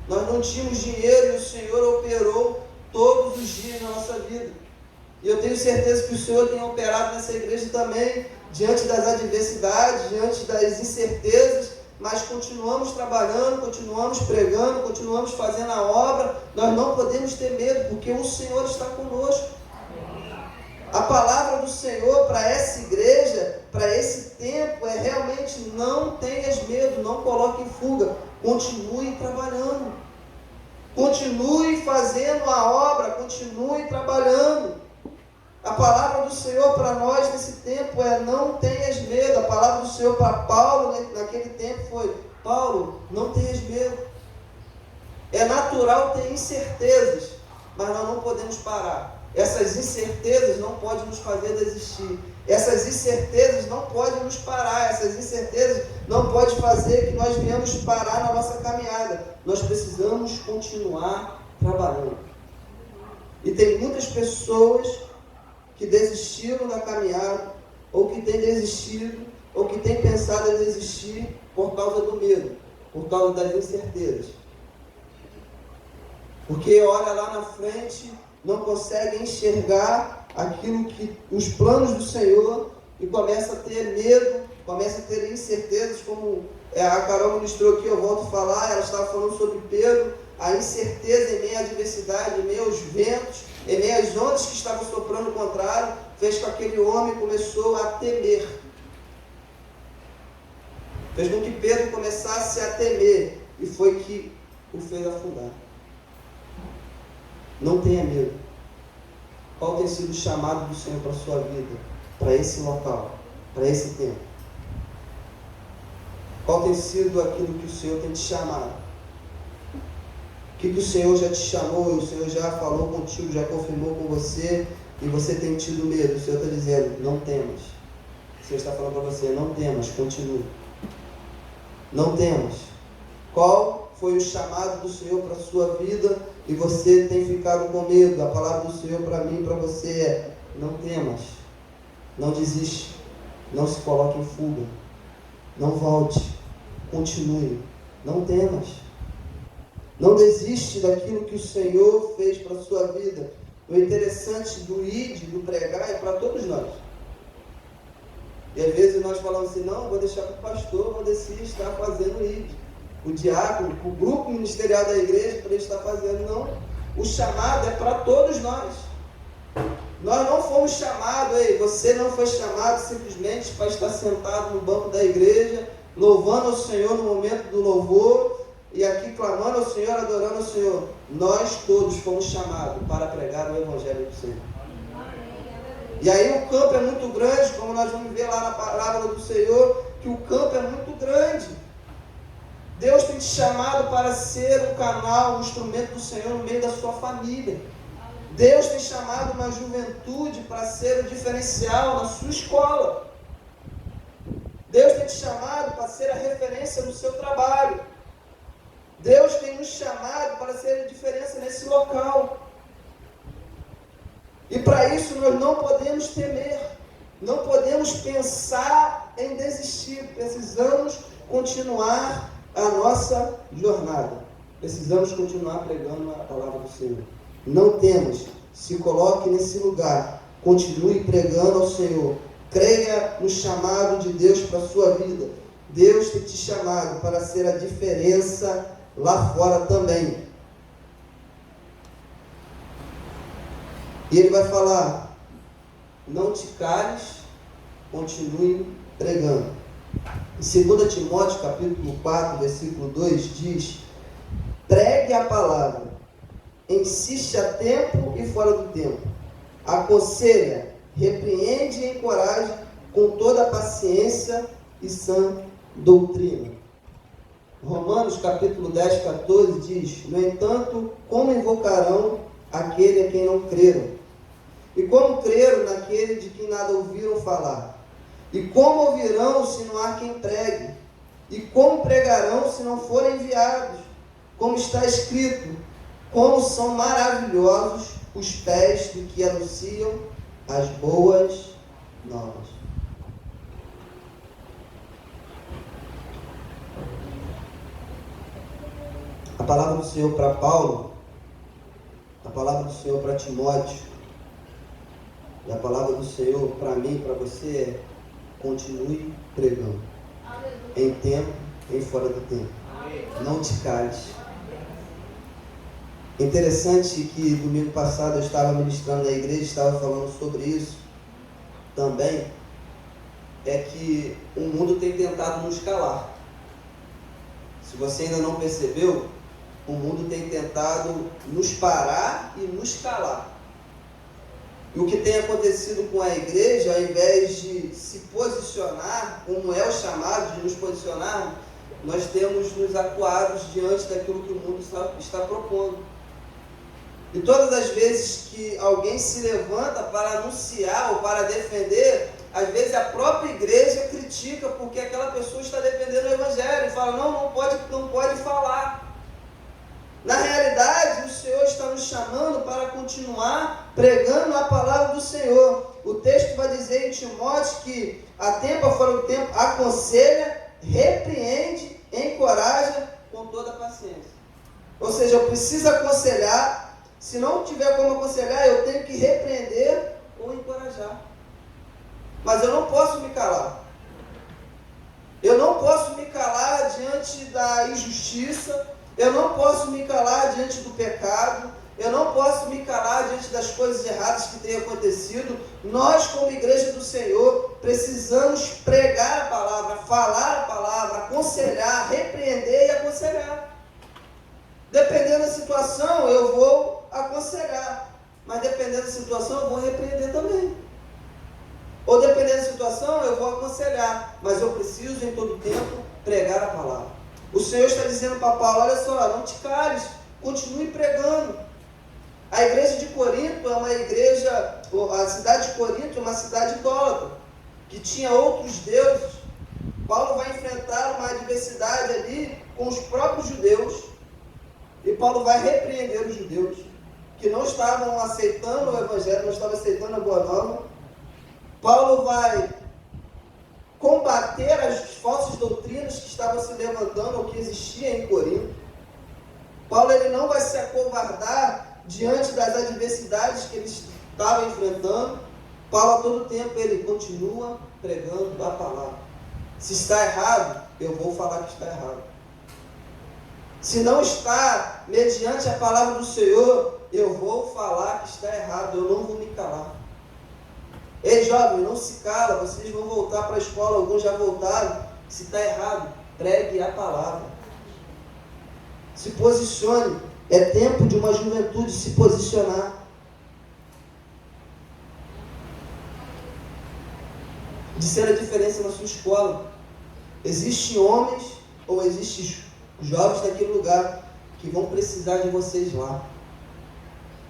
Nós não tínhamos dinheiro e o Senhor operou todos os dias na nossa vida. E eu tenho certeza que o Senhor tem operado nessa igreja também, diante das adversidades, diante das incertezas, mas continuamos trabalhando, continuamos pregando, continuamos fazendo a obra. Nós não podemos ter medo, porque o Senhor está conosco. A palavra do Senhor para essa igreja, para esse tempo, é realmente: não tenhas medo, não coloque em fuga, continue trabalhando, continue fazendo a obra, continue trabalhando. A palavra do Senhor para nós nesse tempo é: não tenhas medo. A palavra do Senhor para Paulo naquele tempo foi: Paulo, não tenhas medo. É natural ter incertezas, mas nós não podemos parar. Essas incertezas não podem nos fazer desistir. Essas incertezas não podem nos parar. Essas incertezas não podem fazer que nós venhamos parar na nossa caminhada. Nós precisamos continuar trabalhando. E tem muitas pessoas que desistiram da caminhada, ou que têm desistido, ou que têm pensado em desistir por causa do medo, por causa das incertezas. Porque olha lá na frente, não consegue enxergar aquilo que os planos do Senhor, e começa a ter medo, começa a ter incertezas, como a Carol ministrou aqui, eu volto a falar, ela estava falando sobre Pedro, a incerteza em meio à adversidade, em meio aos ventos, em meio às ondas que estavam soprando o contrário, fez com que aquele homem começou a temer. Fez com que Pedro começasse a temer, e foi que o fez afundar. Não tenha medo. Qual tem sido o chamado do Senhor para a sua vida, para esse local, para esse tempo? Qual tem sido aquilo que o Senhor tem te chamado? O que o Senhor já te chamou, o Senhor já falou contigo, já confirmou com você, e você tem tido medo? O Senhor está dizendo: não temas. O Senhor está falando para você: não temas, continue. Não temas. Qual foi o chamado do Senhor para a sua vida e você tem ficado com medo? A palavra do Senhor para mim e para você é: não temas, não desiste, não se coloque em fuga, não volte, continue, não temas. Não desiste daquilo que o Senhor fez para a sua vida. O interessante do ID, do pregar, é para todos nós. E às vezes nós falamos assim: não, vou deixar para o pastor, vou decidir estar fazendo o ID. O diácono, o grupo ministerial da igreja, para ele estar fazendo. Não, o chamado é para todos nós. Nós não fomos chamados, você não foi chamado simplesmente para estar sentado no banco da igreja, louvando ao Senhor no momento do louvor, e aqui clamando ao Senhor, adorando ao Senhor. Nós todos fomos chamados para pregar o Evangelho do Senhor. E aí o campo é muito grande, como nós vamos ver lá na palavra do Senhor, que o campo é muito grande. Deus tem te chamado para ser um canal, um instrumento do Senhor no meio da sua família. Deus tem chamado uma juventude para ser o diferencial na sua escola. Deus tem te chamado para ser a referência no seu trabalho. Deus tem nos chamado para ser a diferença nesse local. E para isso nós não podemos temer, não podemos pensar em desistir. Precisamos continuar a nossa jornada. Precisamos continuar pregando a palavra do Senhor. Não temas, se coloque nesse lugar, continue pregando ao Senhor. Creia no chamado de Deus para a sua vida. Deus tem te chamado para ser a diferença lá fora também. E ele vai falar: não te cales, continue pregando. Em 2 Timóteo, capítulo 4, versículo 2, diz: pregue a palavra, insiste a tempo e fora do tempo, aconselha, repreende e encoraja com toda a paciência e sã doutrina. Romanos capítulo 10, 14 diz: no entanto, como invocarão aquele a quem não creram? E como creram naquele de quem nada ouviram falar? E como ouvirão se não há quem pregue? E como pregarão se não forem enviados? Como está escrito: como são maravilhosos os pés do que anunciam as boas novas. A palavra do Senhor para Paulo, a palavra do Senhor para Timóteo, e a palavra do Senhor para mim e para você é: continue pregando. Em tempo e fora do tempo. Não te cales. Interessante que domingo passado eu estava ministrando na igreja, estava falando sobre isso também, é que o mundo tem tentado nos calar. Se você ainda não percebeu, o mundo tem tentado nos parar e nos calar. E o que tem acontecido com a igreja, ao invés de se posicionar, como é o chamado de nos posicionar, nós temos nos acuados diante daquilo que o mundo está propondo. E todas as vezes que alguém se levanta para anunciar ou para defender, às vezes a própria igreja critica porque aquela pessoa está defendendo o evangelho e fala, não pode falar. Na realidade, o Senhor está nos chamando para continuar pregando a palavra do Senhor. O texto vai dizer em Timóteo que a tempo ou fora do tempo aconselha, repreende, encoraja com toda a paciência. Ou seja, eu preciso aconselhar. Se não tiver como aconselhar, eu tenho que repreender ou encorajar. Mas eu não posso me calar. Eu não posso me calar diante da injustiça. Eu não posso me calar diante do pecado. Eu não posso me calar diante das coisas erradas que têm acontecido. Nós, como igreja do Senhor, precisamos pregar a palavra, falar a palavra, aconselhar, repreender e aconselhar. Dependendo da situação, eu vou aconselhar. Mas dependendo da situação, eu vou repreender também. Ou dependendo da situação, eu vou aconselhar. Mas eu preciso, em todo tempo, pregar a palavra. O Senhor está dizendo para Paulo, olha só, não te cales, continue pregando. A igreja de Corinto é uma igreja, a cidade de Corinto é uma cidade idólatra, que tinha outros deuses. Paulo vai enfrentar uma adversidade ali com os próprios judeus. E Paulo vai repreender os judeus que não estavam aceitando o evangelho, não estavam aceitando a boa nova. Paulo vai combater as falsas doutrinas que estavam se levantando, ou que existiam em Corinto. Paulo ele não vai se acovardar diante das adversidades que eles estavam enfrentando. Paulo a todo tempo ele continua pregando a palavra. Se está errado, eu vou falar que está errado. Se não está mediante a palavra do Senhor, eu vou falar que está errado, eu não vou me calar. Ei, jovem, não se cala, vocês vão voltar para a escola, alguns já voltaram. Se está errado, pregue a palavra. Se posicione, é tempo de uma juventude se posicionar. Disser a diferença na sua escola. Existem homens ou existem jovens daquele lugar que vão precisar de vocês lá,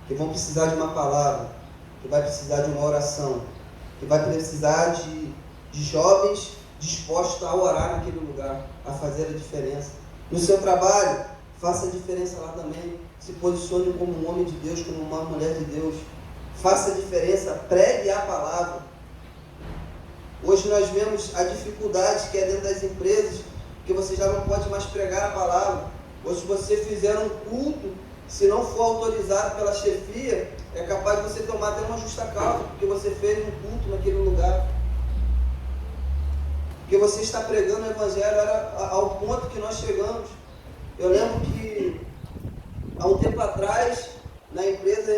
que vão precisar de uma palavra, que vai precisar de uma oração, que vai precisar de jovens dispostos a orar naquele lugar, a fazer a diferença. No seu trabalho, faça a diferença lá também. Se posicione como um homem de Deus, como uma mulher de Deus. Faça a diferença, pregue a palavra. Hoje nós vemos a dificuldade que é dentro das empresas, que você já não pode mais pregar a palavra. Ou se você fizer um culto, se não for autorizado pela chefia, é capaz de você tomar até uma justa causa, porque você fez um culto naquele lugar. Porque você está pregando o evangelho, era ao ponto que nós chegamos. Eu lembro que, há um tempo atrás, na empresa,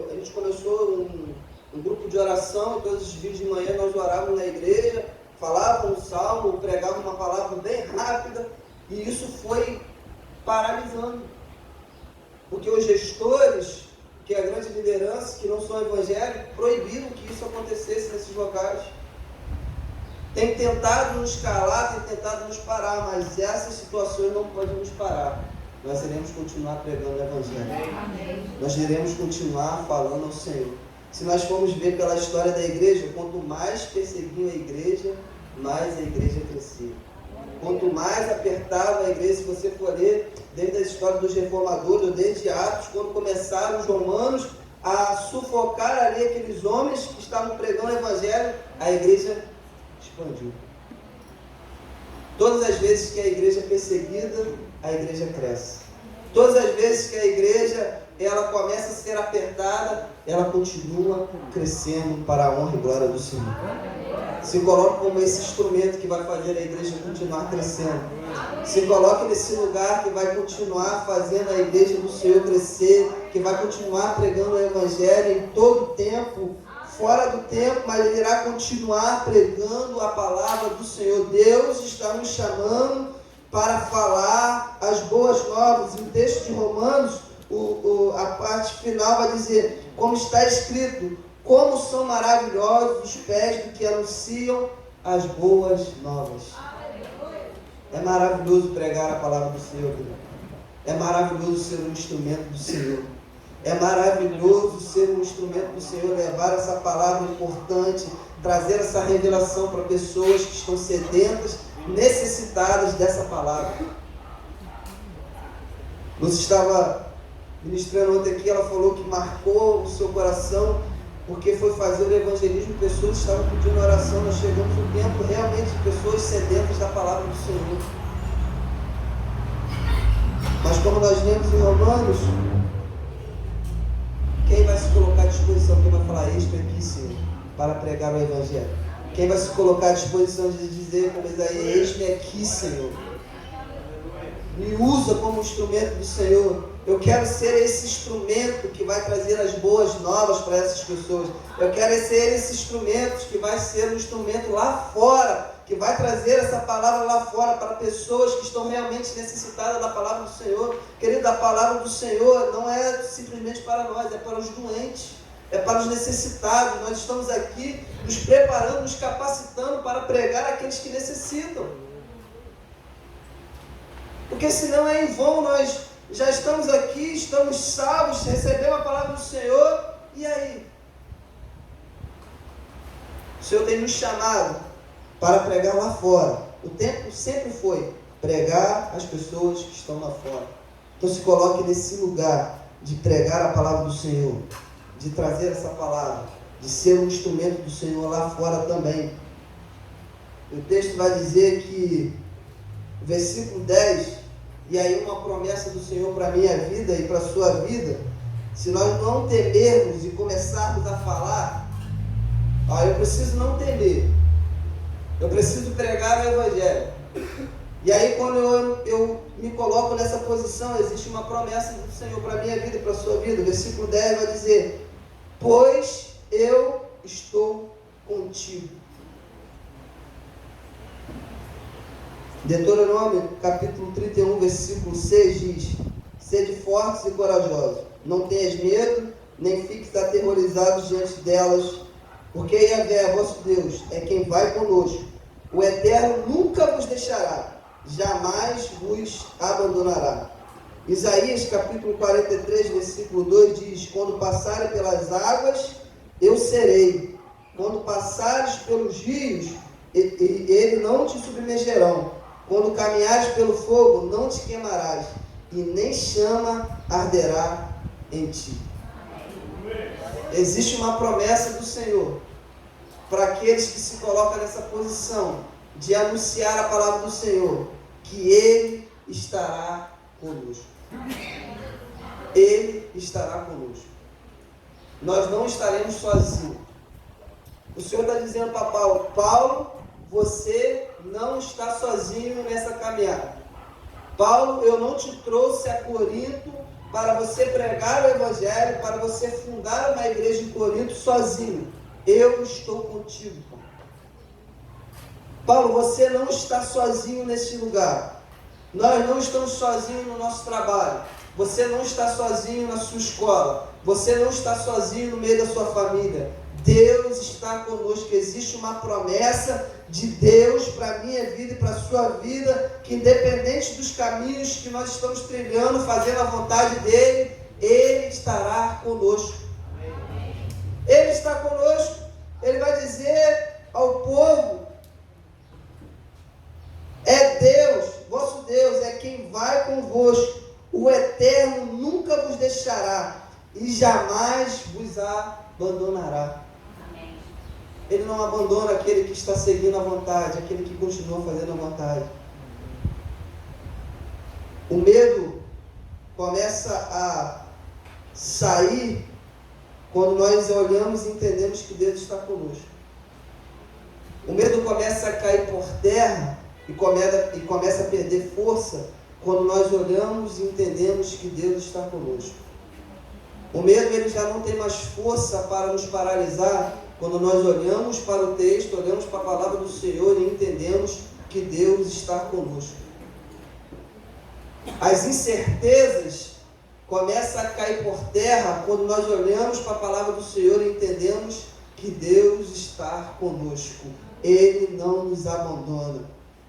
a gente começou um grupo de oração, todos os dias de manhã nós orávamos na igreja, falávamos um salmo, pregavam uma palavra bem rápida, e isso foi paralisando. Porque os gestores, que é a grande liderança, que não são evangélicos, proibiram que isso acontecesse nesses locais. Tem tentado nos calar, tem tentado nos parar, mas essas situações não podem nos parar. Nós iremos continuar pregando o evangelho. Amém. Nós iremos continuar falando ao Senhor. Se nós formos ver pela história da igreja, quanto mais perseguiam a igreja, mais a igreja crescia. Quanto mais apertava a igreja, se você for ler desde a história dos reformadores, ou desde Atos, quando começaram os romanos a sufocar ali aqueles homens que estavam pregando o evangelho, a igreja expandiu. Todas as vezes que a igreja é perseguida, a igreja cresce. Todas as vezes que a igreja ela começa a ser apertada, ela continua crescendo para a honra e glória do Senhor. Se coloque como esse instrumento que vai fazer a igreja continuar crescendo. Se coloque nesse lugar que vai continuar fazendo a igreja do Senhor crescer, que vai continuar pregando o Evangelho em todo o tempo, fora do tempo, mas ele irá continuar pregando a palavra do Senhor. Deus está nos chamando para falar as boas novas. E o texto de Romanos, a parte final vai dizer, como está escrito, como são maravilhosos os pés do que anunciam as boas novas. É maravilhoso pregar a palavra do Senhor, querido. É maravilhoso ser um instrumento do Senhor. É maravilhoso ser um instrumento do Senhor, levar essa palavra importante, trazer essa revelação para pessoas que estão sedentas, necessitadas dessa palavra. Lúcia estava ministrando ontem aqui, ela falou que marcou o seu coração, porque foi fazer o evangelismo, pessoas estavam pedindo oração. Nós chegamos no tempo realmente de pessoas sedentas da palavra do Senhor. Mas como nós lemos em Romanos, quem vai se colocar à disposição? Quem vai falar, estou aqui, Senhor, para pregar o Evangelho? Quem vai se colocar à disposição de dizer, como Isaías, eis-me aqui, Senhor. Me usa como instrumento do Senhor. Eu quero ser esse instrumento que vai trazer as boas novas para essas pessoas. Eu quero ser esse instrumento que vai ser um instrumento lá fora, que vai trazer essa palavra lá fora para pessoas que estão realmente necessitadas da palavra do Senhor. Querido, a palavra do Senhor não é simplesmente para nós, é para os doentes, é para os necessitados. Nós estamos aqui nos preparando, nos capacitando para pregar aqueles que necessitam. Porque senão é em vão. Nós já estamos aqui, estamos salvos, recebemos a palavra do Senhor, e aí? O Senhor tem nos chamado para pregar lá fora. O tempo sempre foi pregar as pessoas que estão lá fora. Então se coloque nesse lugar de pregar a palavra do Senhor, de trazer essa palavra, de ser um instrumento do Senhor lá fora também. O texto vai dizer que, versículo 10, e aí uma promessa do Senhor para a minha vida e para a sua vida, se nós não temermos e começarmos a falar, eu preciso não temer, eu preciso pregar o Evangelho. E aí quando eu me coloco nessa posição, existe uma promessa do Senhor para a minha vida e para a sua vida. O versículo 10 vai dizer, pois eu estou contigo. Deuteronômio, capítulo 31, versículo 6 diz, sede fortes e corajosos, não tenhas medo, nem fiques aterrorizados diante delas, porque Yahvé, vosso Deus, é quem vai conosco. O Eterno nunca vos deixará, jamais vos abandonará. Isaías, capítulo 43, versículo 2 diz, quando passarem pelas águas, eu serei. Quando passares pelos rios, ele não te submergerão. Quando caminhares pelo fogo, não te queimarás, e nem chama arderá em ti. Existe uma promessa do Senhor para aqueles que se colocam nessa posição de anunciar a palavra do Senhor, que Ele estará conosco. Ele estará conosco. Nós não estaremos sozinhos. O Senhor está dizendo para Paulo, Paulo, você não está sozinho nessa caminhada. Paulo, eu não te trouxe a Corinto para você pregar o Evangelho, para você fundar uma igreja em Corinto sozinho. Eu estou contigo, Paulo, você não está sozinho nesse lugar. Nós não estamos sozinhos no nosso trabalho. Você não está sozinho na sua escola. Você não está sozinho no meio da sua família. Deus está conosco. Existe uma promessa de Deus para a minha vida e para a sua vida, que independente dos caminhos que nós estamos trilhando, fazendo a vontade dEle, Ele estará conosco. Ele está conosco. Ele vai dizer ao povo, é Deus, vosso Deus, é quem vai convosco. O Eterno nunca vos deixará e jamais vos abandonará. Ele não abandona aquele que está seguindo a vontade, aquele que continua fazendo a vontade. O medo começa a sair quando nós olhamos e entendemos que Deus está conosco. O medo começa a cair por terra e começa a perder força quando nós olhamos e entendemos que Deus está conosco. O medo ele já não tem mais força para nos paralisar quando nós olhamos para o texto, olhamos para a palavra do Senhor e entendemos que Deus está conosco. As incertezas começam a cair por terra quando nós olhamos para a palavra do Senhor e entendemos que Deus está conosco. Ele não nos abandona.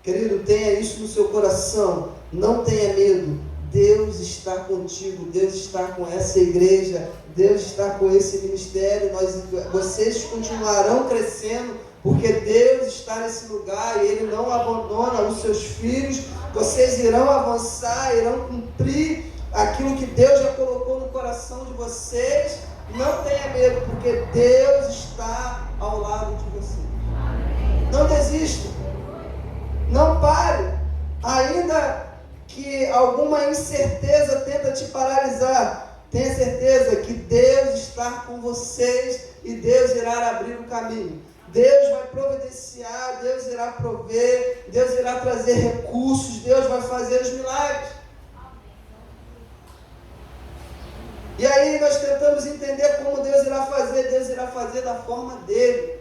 Querido, tenha isso no seu coração. Não tenha medo. Deus está contigo. Deus está com essa igreja. Deus está com esse ministério. Vocês continuarão crescendo, porque Deus está nesse lugar e Ele não abandona os seus filhos. Vocês irão avançar, irão cumprir aquilo que Deus já colocou no coração de vocês. Não tenha medo, porque Deus está ao lado de vocês. Não desista. Não pare. Ainda que alguma incerteza tenta te paralisar, tenha certeza que Deus está com vocês e Deus irá abrir o caminho. Deus vai providenciar, Deus irá prover, Deus irá trazer recursos, Deus vai fazer os milagres. E aí nós tentamos entender como Deus irá fazer da forma dele.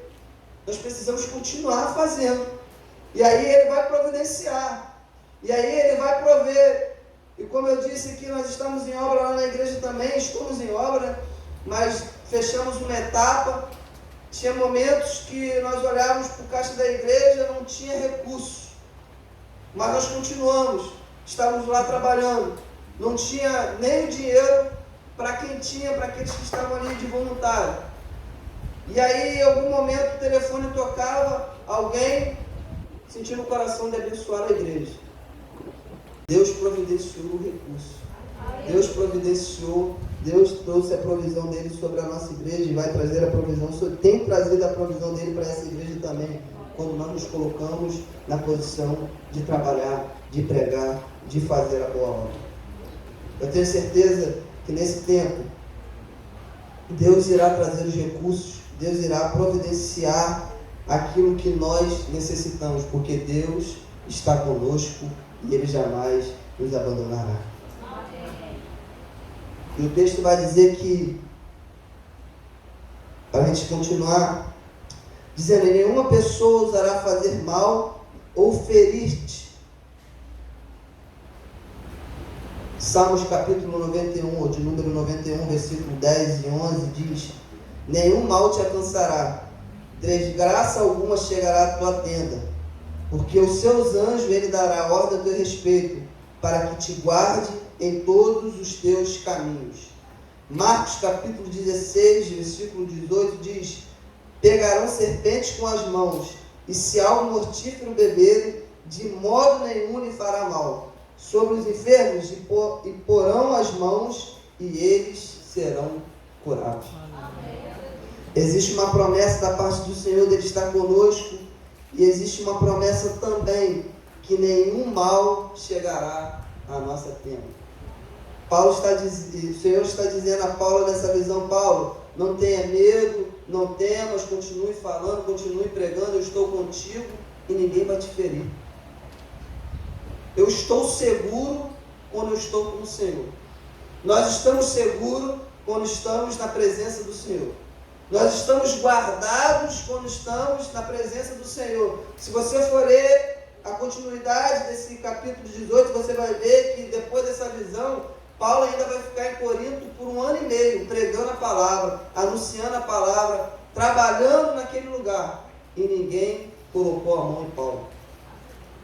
Nós precisamos continuar fazendo. E aí Ele vai providenciar. E aí Ele vai prover. E como eu disse aqui, nós estamos em obra lá na igreja também, estamos em obra, mas fechamos uma etapa. Tinha momentos que nós olhávamos para o caixa da igreja, não tinha recurso. Mas nós continuamos, estávamos lá trabalhando. Não tinha nem o dinheiro para quem tinha, para aqueles que estavam ali de voluntário. E aí, em algum momento, o telefone tocava, alguém sentiu no coração de abençoar a igreja. Deus providenciou o recurso. Deus providenciou, Deus trouxe a provisão dele sobre a nossa igreja e vai trazer a provisão, tem trazido a provisão dele para essa igreja também, quando nós nos colocamos na posição de trabalhar, de pregar, de fazer a boa obra. Eu tenho certeza que nesse tempo, Deus irá trazer os recursos, Deus irá providenciar aquilo que nós necessitamos, porque Deus está conosco e Ele jamais nos abandonará. E o texto vai dizer que, para a gente continuar, dizendo: nenhuma pessoa ousará fazer mal ou ferir-te. Salmos capítulo 91, ou de número 91, versículo 10 e 11, diz: nenhum mal te alcançará, desgraça alguma chegará à tua tenda, porque os seus anjos Ele dará ordem a teu respeito, para que te guarde em todos os teus caminhos. Marcos capítulo 16, versículo 18 diz: pegarão serpentes com as mãos, e se algo mortífero beberem, de modo nenhum lhe fará mal. Sobre os enfermos e porão as mãos, e eles serão curados. Existe uma promessa da parte do Senhor de Ele estar conosco, e existe uma promessa também que nenhum mal chegará à nossa tenda. O Senhor está dizendo a Paulo nessa visão: Paulo, não tenha medo, não temas, continue falando, continue pregando, eu estou contigo e ninguém vai te ferir. Eu estou seguro quando eu estou com o Senhor. Nós estamos seguros quando estamos na presença do Senhor. Nós estamos guardados quando estamos na presença do Senhor. Se você for ler a continuidade desse capítulo 18, você vai ver que depois dessa visão, Paulo ainda vai ficar em Corinto por 1 ano e meio, pregando a palavra, anunciando a palavra, trabalhando naquele lugar. E ninguém colocou a mão em Paulo.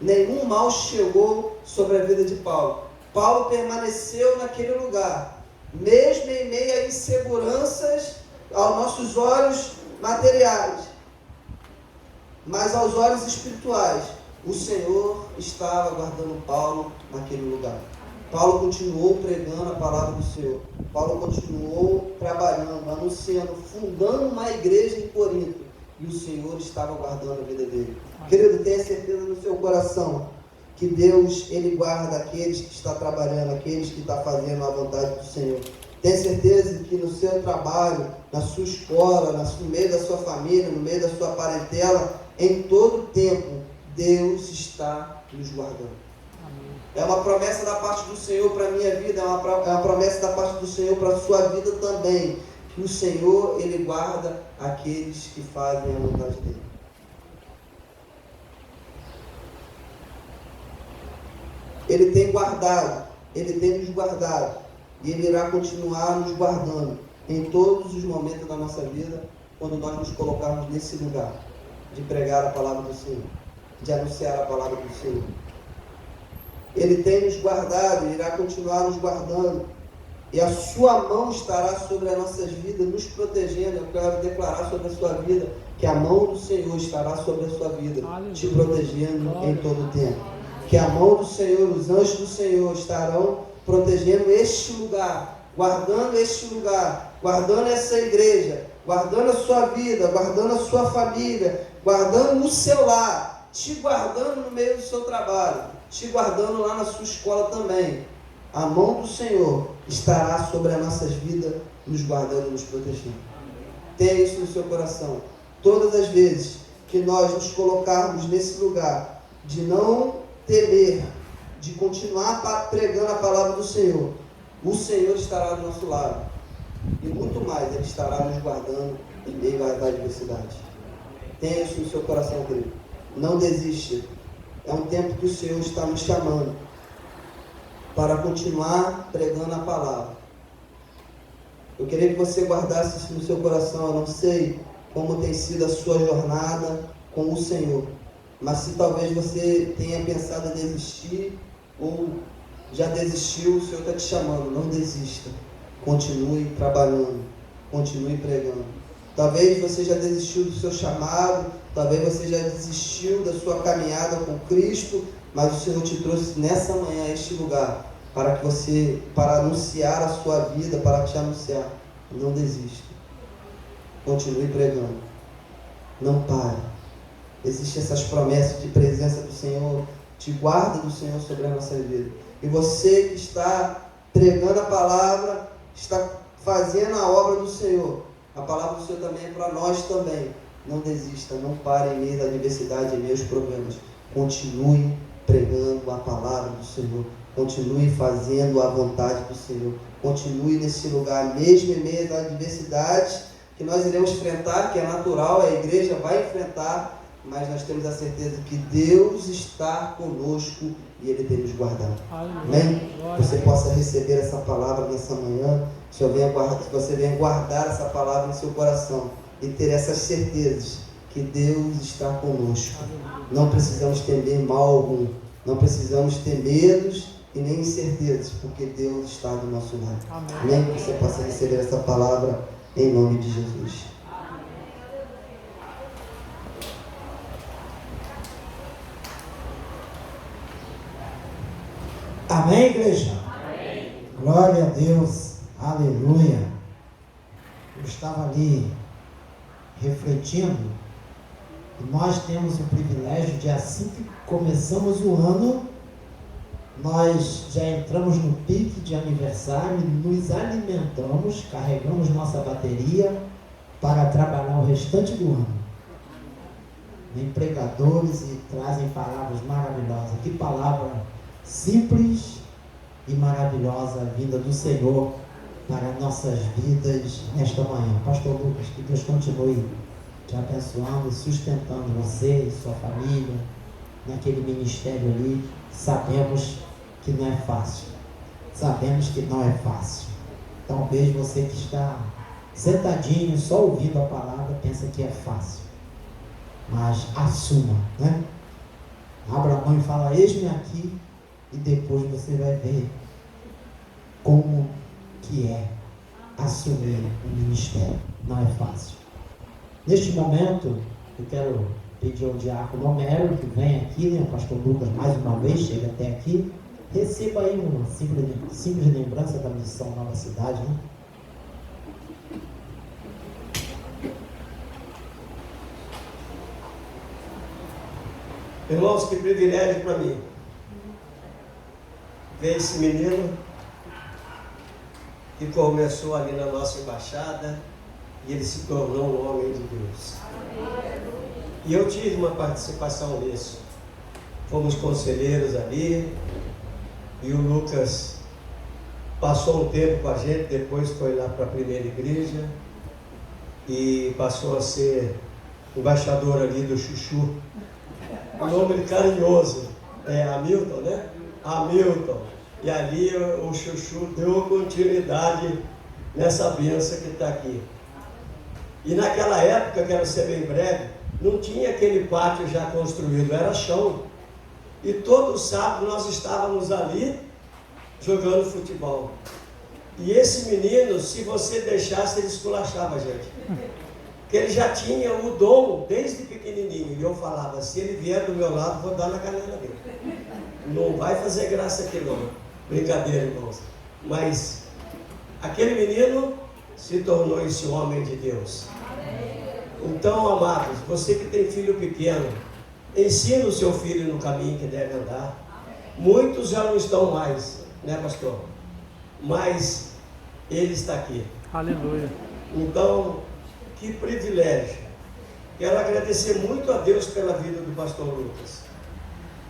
Nenhum mal chegou sobre a vida de Paulo. Paulo permaneceu naquele lugar, mesmo em meio a inseguranças aos nossos olhos materiais, mas aos olhos espirituais, o Senhor estava guardando Paulo naquele lugar. Paulo continuou pregando a palavra do Senhor. Paulo continuou trabalhando, anunciando, fundando uma igreja em Corinto. E o Senhor estava guardando a vida dele. Querido, tenha certeza no seu coração que Deus, Ele guarda aqueles que estão trabalhando, aqueles que estão fazendo a vontade do Senhor. Tenha certeza que no seu trabalho, na sua escola, no meio da sua família, no meio da sua parentela, em todo tempo, Deus está nos guardando. É uma promessa da parte do Senhor para a minha vida, é uma promessa da parte do Senhor para a sua vida também, que o Senhor, Ele guarda aqueles que fazem a vontade dEle. Ele tem guardado, Ele tem nos guardado, e Ele irá continuar nos guardando em todos os momentos da nossa vida, quando nós nos colocarmos nesse lugar de pregar a palavra do Senhor, de anunciar a palavra do Senhor. Ele tem nos guardado, Ele irá continuar nos guardando, e a sua mão estará sobre as nossas vidas, nos protegendo. Eu quero declarar sobre a sua vida, que a mão do Senhor estará sobre a sua vida, te protegendo em todo o tempo. Que a mão do Senhor, os anjos do Senhor estarão protegendo este lugar, guardando este lugar, guardando essa igreja, guardando a sua vida, guardando a sua família, guardando o seu lar, te guardando no meio do seu trabalho, te guardando lá na sua escola também. A mão do Senhor estará sobre as nossas vidas, nos guardando e nos protegendo. Tenha isso no seu coração. Todas as vezes que nós nos colocarmos nesse lugar de não temer, de continuar pregando a palavra do Senhor, o Senhor estará do nosso lado. E muito mais, Ele estará nos guardando em meio à adversidade. Tenha isso no seu coração, querido. Não desista. É um tempo que o Senhor está nos chamando para continuar pregando a palavra. Eu queria que você guardasse isso no seu coração. Eu não sei como tem sido a sua jornada com o Senhor, mas se talvez você tenha pensado em desistir ou já desistiu, o Senhor está te chamando. Não desista. Continue trabalhando, continue pregando. Talvez você já desistiu do seu chamado, talvez você já desistiu da sua caminhada com Cristo, mas o Senhor te trouxe nessa manhã a este lugar para anunciar a sua vida, para te anunciar. Não desista. Continue pregando. Não pare. Existem essas promessas de presença do Senhor, de guarda do Senhor sobre a nossa vida. E você que está pregando a palavra, está fazendo a obra do Senhor. A palavra do Senhor também é para nós também. Não desista, não pare em meio da adversidade, em meio aos problemas. Continue pregando a palavra do Senhor. Continue fazendo a vontade do Senhor. Continue nesse lugar, mesmo em meio às adversidades que nós iremos enfrentar, que é natural, a igreja vai enfrentar, mas nós temos a certeza que Deus está conosco e Ele tem nos guardado. Amém? Que você possa receber essa palavra nessa manhã, que você venha guardar essa palavra no seu coração e ter essas certezas que Deus está conosco. Não precisamos temer mal algum, não precisamos ter medos e nem incertezas, porque Deus está do nosso lado. Amém? Que você possa receber essa palavra em nome de Jesus. Amém, igreja? Amém. Glória a Deus. Aleluia. Eu estava ali refletindo e nós temos o privilégio de, assim que começamos o ano, nós já entramos no pique de aniversário, nos alimentamos, carregamos nossa bateria para trabalhar o restante do ano. Vem pregadores e trazem palavras maravilhosas. Que palavra simples e maravilhosa vinda do Senhor para nossas vidas nesta manhã. Pastor Lucas, que Deus continue te abençoando e sustentando você e sua família naquele ministério ali. Sabemos que não é fácil. Sabemos que não é fácil. Talvez você que está sentadinho, só ouvindo a palavra, pensa que é fácil. Mas assuma, né? Abra a mão e fala, eis-me aqui, e depois você vai ver como que é assumir um ministério. Não é fácil. Neste momento, eu quero pedir ao diácono Homero que vem aqui, né? O pastor Lucas mais uma vez chega até aqui. Receba aí uma simples lembrança da missão Nova Cidade, né? Irmãos, que privilégio para mim ver esse menino que começou ali na nossa embaixada e ele se tornou um homem de Deus. E eu tive uma participação nisso. Fomos conselheiros ali e o Lucas passou um tempo com a gente, depois foi lá para a primeira igreja e passou a ser embaixador ali do Chuchu. O nome carinhoso é Hamilton, né? Hamilton. E ali o Chuchu deu continuidade nessa bênção que está aqui. E naquela época, quero ser bem breve, não tinha aquele pátio já construído, era chão. E todo sábado nós estávamos ali jogando futebol. E esse menino, se você deixasse, ele esculachava a gente. Porque ele já tinha o dom desde pequenininho. E eu falava, se ele vier do meu lado, vou dar na canela dele. Não vai fazer graça aqui não. Brincadeira, irmãos. Mas aquele menino se tornou esse homem de Deus. Então, amados, você que tem filho pequeno, ensina o seu filho no caminho que deve andar. Muitos já não estão mais, né, pastor? Mas ele está aqui. Aleluia. Então, que privilégio. Quero agradecer muito a Deus pela vida do pastor Lucas,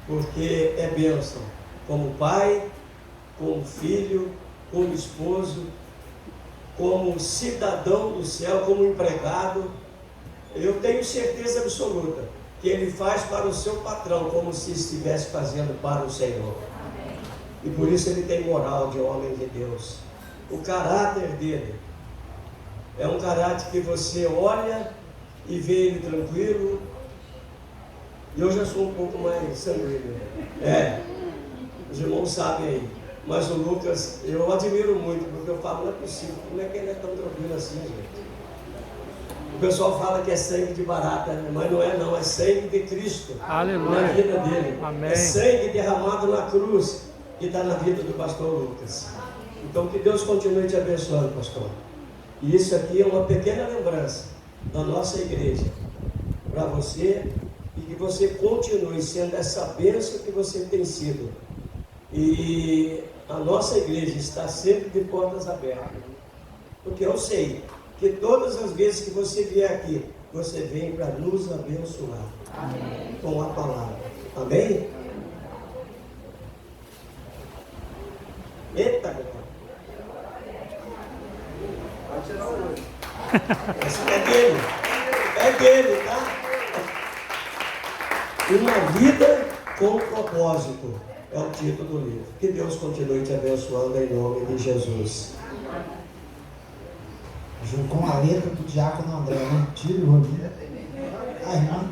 porque é bênção, como pai, como filho, como esposo, como cidadão do céu, como empregado. Eu tenho certeza absoluta que ele faz para o seu patrão como se estivesse fazendo para o Senhor. E por isso ele tem moral de homem de Deus. O caráter dele é um caráter que você olha e vê ele tranquilo. E eu já sou um pouco mais sanguíneo. Os irmãos sabem aí. Mas o Lucas, eu admiro muito, porque eu falo, não é possível, como é que ele é tão tranquilo assim, gente? O pessoal fala que é sangue de barata, mas não é não, é sangue de Cristo. Aleluia. Na vida dele. Amém. É sangue derramado na cruz que está na vida do pastor Lucas. Então que Deus continue te abençoando, pastor. E isso aqui é uma pequena lembrança da nossa igreja para você, e que você continue sendo essa bênção que você tem sido. E a nossa igreja está sempre de portas abertas, porque eu sei que todas as vezes que você vier aqui, você vem para nos abençoar. Amém. Com a palavra. Amém? Eita, glória. Pode tirar o olho. Esse é dele, tá? Uma vida com propósito é o título do livro. Que Deus continue te abençoando em nome de Jesus. Junto com a letra do diácono André, né? Tira o olho. Ah, irmão.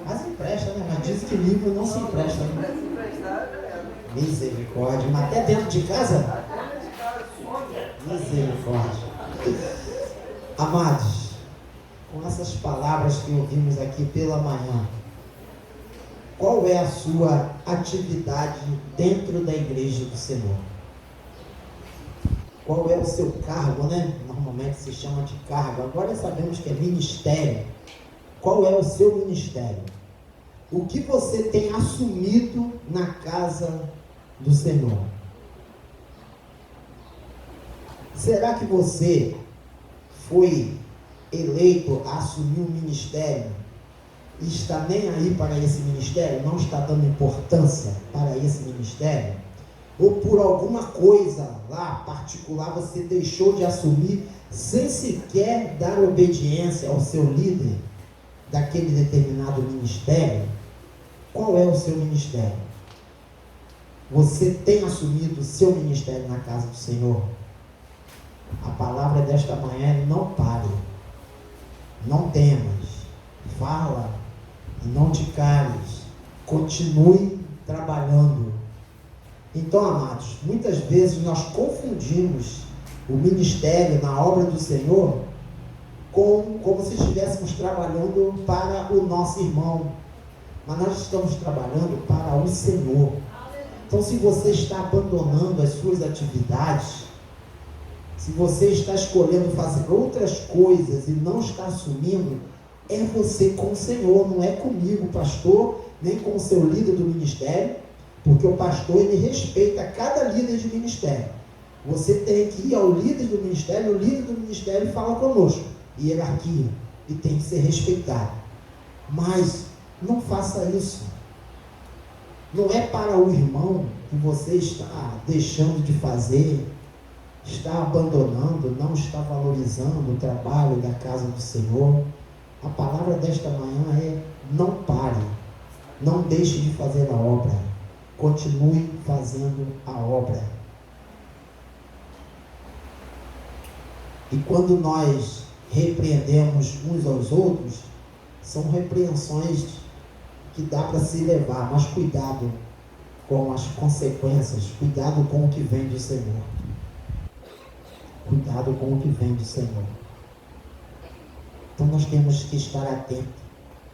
Mas empresta, né? Mas diz que livro não se empresta, né? Misericórdia. Mas até dentro de casa? Misericórdia. Amados, com essas palavras que ouvimos aqui pela manhã, qual é a sua atividade dentro da igreja do Senhor? Qual é o seu cargo, né? Normalmente se chama de cargo. Agora sabemos que é ministério. Qual é o seu ministério? O que você tem assumido na casa do Senhor? Será que você foi eleito a assumir um ministério e está nem aí para esse ministério? Não está dando importância para esse ministério? Ou por alguma coisa lá particular você deixou de assumir sem sequer dar obediência ao seu líder daquele determinado ministério? Qual é o seu ministério? Você tem assumido o seu ministério na casa do Senhor? A palavra desta manhã é: não pare, não temas, fala e não te cales, continue trabalhando. Então, amados, muitas vezes nós confundimos o ministério na obra do Senhor como se estivéssemos trabalhando para o nosso irmão, mas nós estamos trabalhando para o Senhor. Então, se você está abandonando as suas atividades, se você está escolhendo fazer outras coisas e não está assumindo, é você com o Senhor, não é comigo, pastor, nem com o seu líder do ministério, porque o pastor, ele respeita cada líder de ministério. Você tem que ir ao líder do ministério, o líder do ministério fala conosco. Hierarquia. E tem que ser respeitado. Mas não faça isso. Não é para o irmão que você está deixando de fazer, está abandonando, não está valorizando o trabalho da casa do Senhor. A palavra desta manhã é: não pare, não deixe de fazer a obra, continue fazendo a obra. E quando nós repreendemos uns aos outros, são repreensões que dá para se levar, mas cuidado com as consequências, cuidado com o que vem do Senhor. Cuidado com o que vem do Senhor. Então nós temos que estar atentos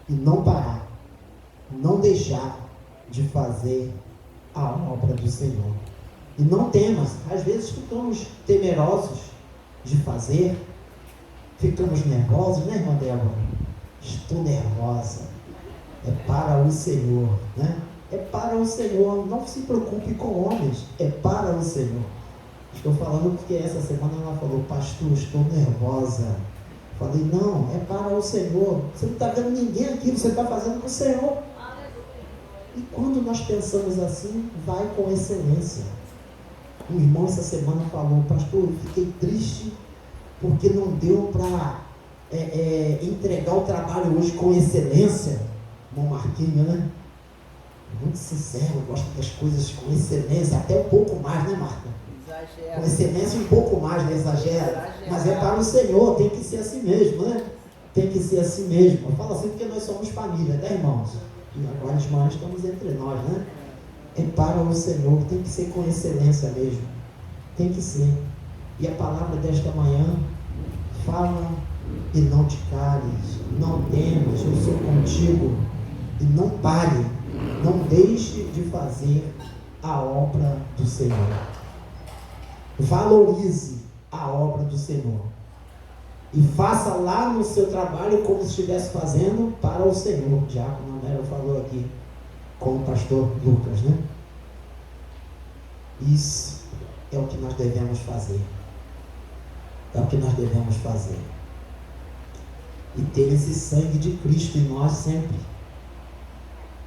e não parar, não deixar de fazer a obra do Senhor. E não temas, às vezes ficamos temerosos de fazer, ficamos nervosos, né, irmã Débora? Estou nervosa. É para o Senhor, né? É para o Senhor. Não se preocupe com homens, é para o Senhor. Estou falando porque essa semana ela falou: pastor, estou nervosa. Falei: não, é para o Senhor. Você não está vendo ninguém aqui, você está fazendo com o Senhor. E quando nós pensamos assim, vai com excelência. Um irmão essa semana falou: pastor, eu fiquei triste porque não deu para entregar o trabalho hoje com excelência. Irmão Marquinhos, né? Muito sincero, gosta das coisas com excelência, até um pouco mais, né, Marta? Exagera. Com excelência um pouco mais, né? Exagera. Mas é para o Senhor, tem que ser assim mesmo, né? Tem que ser assim mesmo. Eu falo assim porque nós somos família, né, irmãos? E agora as mães estamos entre nós, né? É para o Senhor, tem que ser com excelência mesmo. Tem que ser. E a palavra desta manhã fala: e não te cales, não temas, eu sou contigo. E não pare, não deixe de fazer a obra do Senhor. Valorize a obra do Senhor. E faça lá no seu trabalho como se estivesse fazendo para o Senhor. O diácono Américo falou aqui com o pastor Lucas, né? Isso é o que nós devemos fazer. É o que nós devemos fazer. E ter esse sangue de Cristo em nós sempre,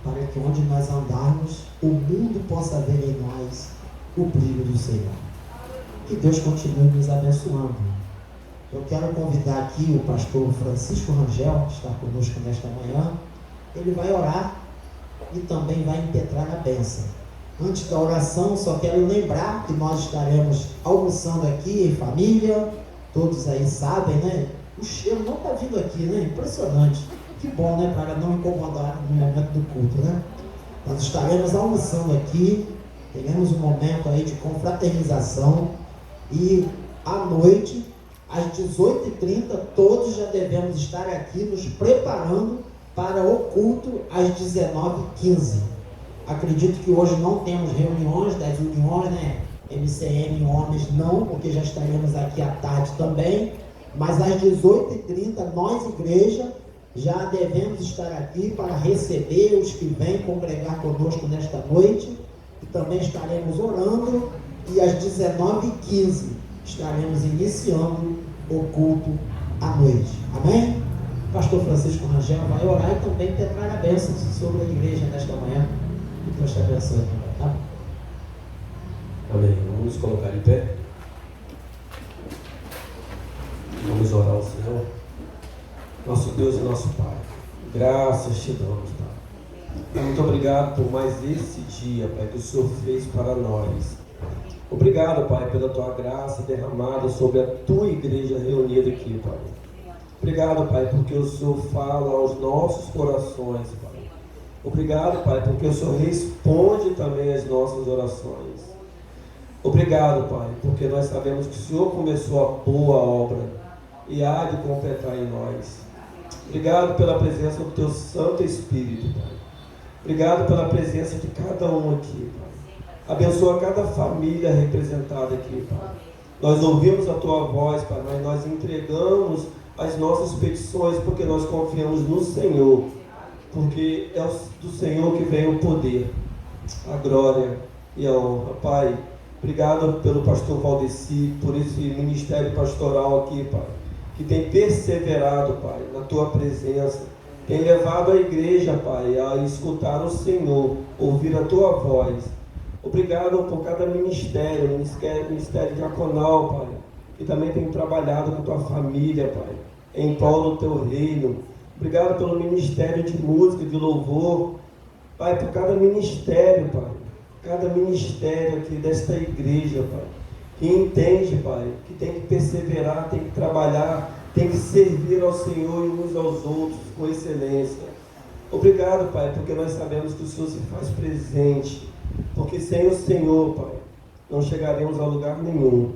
para que onde nós andarmos, o mundo possa ver em nós o brilho do Senhor. Que Deus continue nos abençoando. Eu quero convidar aqui o pastor Francisco Rangel, que está conosco nesta manhã. Ele vai orar e também vai impetrar a bênção. Antes da oração, só quero lembrar que nós estaremos almoçando aqui em família. Todos aí sabem, né? O cheiro não está vindo aqui, né? Impressionante. Que bom, né? Para não incomodar no momento do culto, né? Nós estaremos almoçando aqui. Teremos um momento aí de confraternização. E à noite, às 18h30, todos já devemos estar aqui nos preparando para o culto às 19h15. Acredito que hoje não temos reuniões, das uniões, né? MCM homens não, porque já estaremos aqui à tarde também. Mas às 18h30, nós, igreja, já devemos estar aqui para receber os que vêm congregar conosco nesta noite. E também estaremos orando. E às 19h15 estaremos iniciando o culto à noite. Amém? O pastor Francisco Rangel vai orar e também terá a bênção sobre a igreja nesta manhã. Que Deus te abençoe, tá? Amém. Vamos nos colocar em pé. Vamos orar ao Senhor. Nosso Deus e nosso Pai, graças te damos, Pai. Muito obrigado por mais esse dia, Pai, que o Senhor fez para nós. Obrigado, Pai, pela tua graça derramada sobre a tua igreja reunida aqui, Pai. Obrigado, Pai, porque o Senhor fala aos nossos corações, Pai. Obrigado, Pai, porque o Senhor responde também às nossas orações. Obrigado, Pai, porque nós sabemos que o Senhor começou a boa obra e há de completar em nós. Obrigado pela presença do teu Santo Espírito, Pai. Obrigado pela presença de cada um aqui, Pai. Abençoa cada família representada aqui, Pai. Nós ouvimos a tua voz, Pai, mas nós entregamos as nossas petições porque nós confiamos no Senhor. Porque é do Senhor que vem o poder, a glória e a honra. Pai, Obrigado pelo pastor Valdeci, por esse ministério pastoral aqui, Pai, que tem perseverado, Pai, na Tua presença, tem levado a igreja, Pai, a escutar o Senhor, ouvir a Tua voz. Obrigado por cada ministério diaconal, Pai, que também tem trabalhado com Tua família, Pai, em prol do Teu reino. Obrigado pelo ministério de música, de louvor, Pai, por cada ministério, Pai, cada ministério aqui desta igreja, Pai, que entende, Pai, que tem que perseverar, tem que trabalhar, tem que servir ao Senhor e uns aos outros com excelência. Obrigado, Pai, porque nós sabemos que o Senhor se faz presente, porque sem o Senhor, Pai, não chegaremos a lugar nenhum.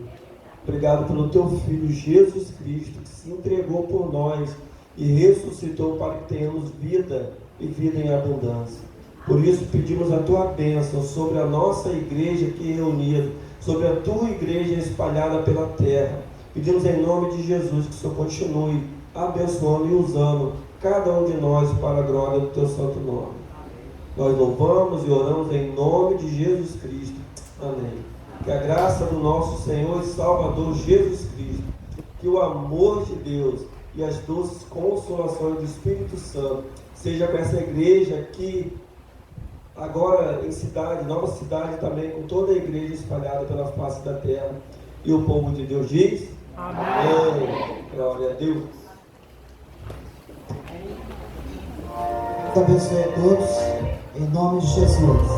Obrigado pelo Teu Filho Jesus Cristo, que se entregou por nós e ressuscitou para que tenhamos vida e vida em abundância. Por isso pedimos a Tua bênção sobre a nossa igreja aqui reunida, sobre a Tua igreja espalhada pela terra. Pedimos em nome de Jesus que o Senhor continue abençoando e usando cada um de nós para a glória do Teu santo nome. Nós louvamos e oramos em nome de Jesus Cristo. Amém. Que a graça do nosso Senhor e Salvador Jesus Cristo, que o amor de Deus e as doces consolações do Espírito Santo seja com essa igreja aqui, agora em cidade, nova cidade também, com toda a igreja espalhada pela face da terra. E o povo de Deus diz: amém. Glória a Deus. Deus abençoe a todos, em nome de Jesus.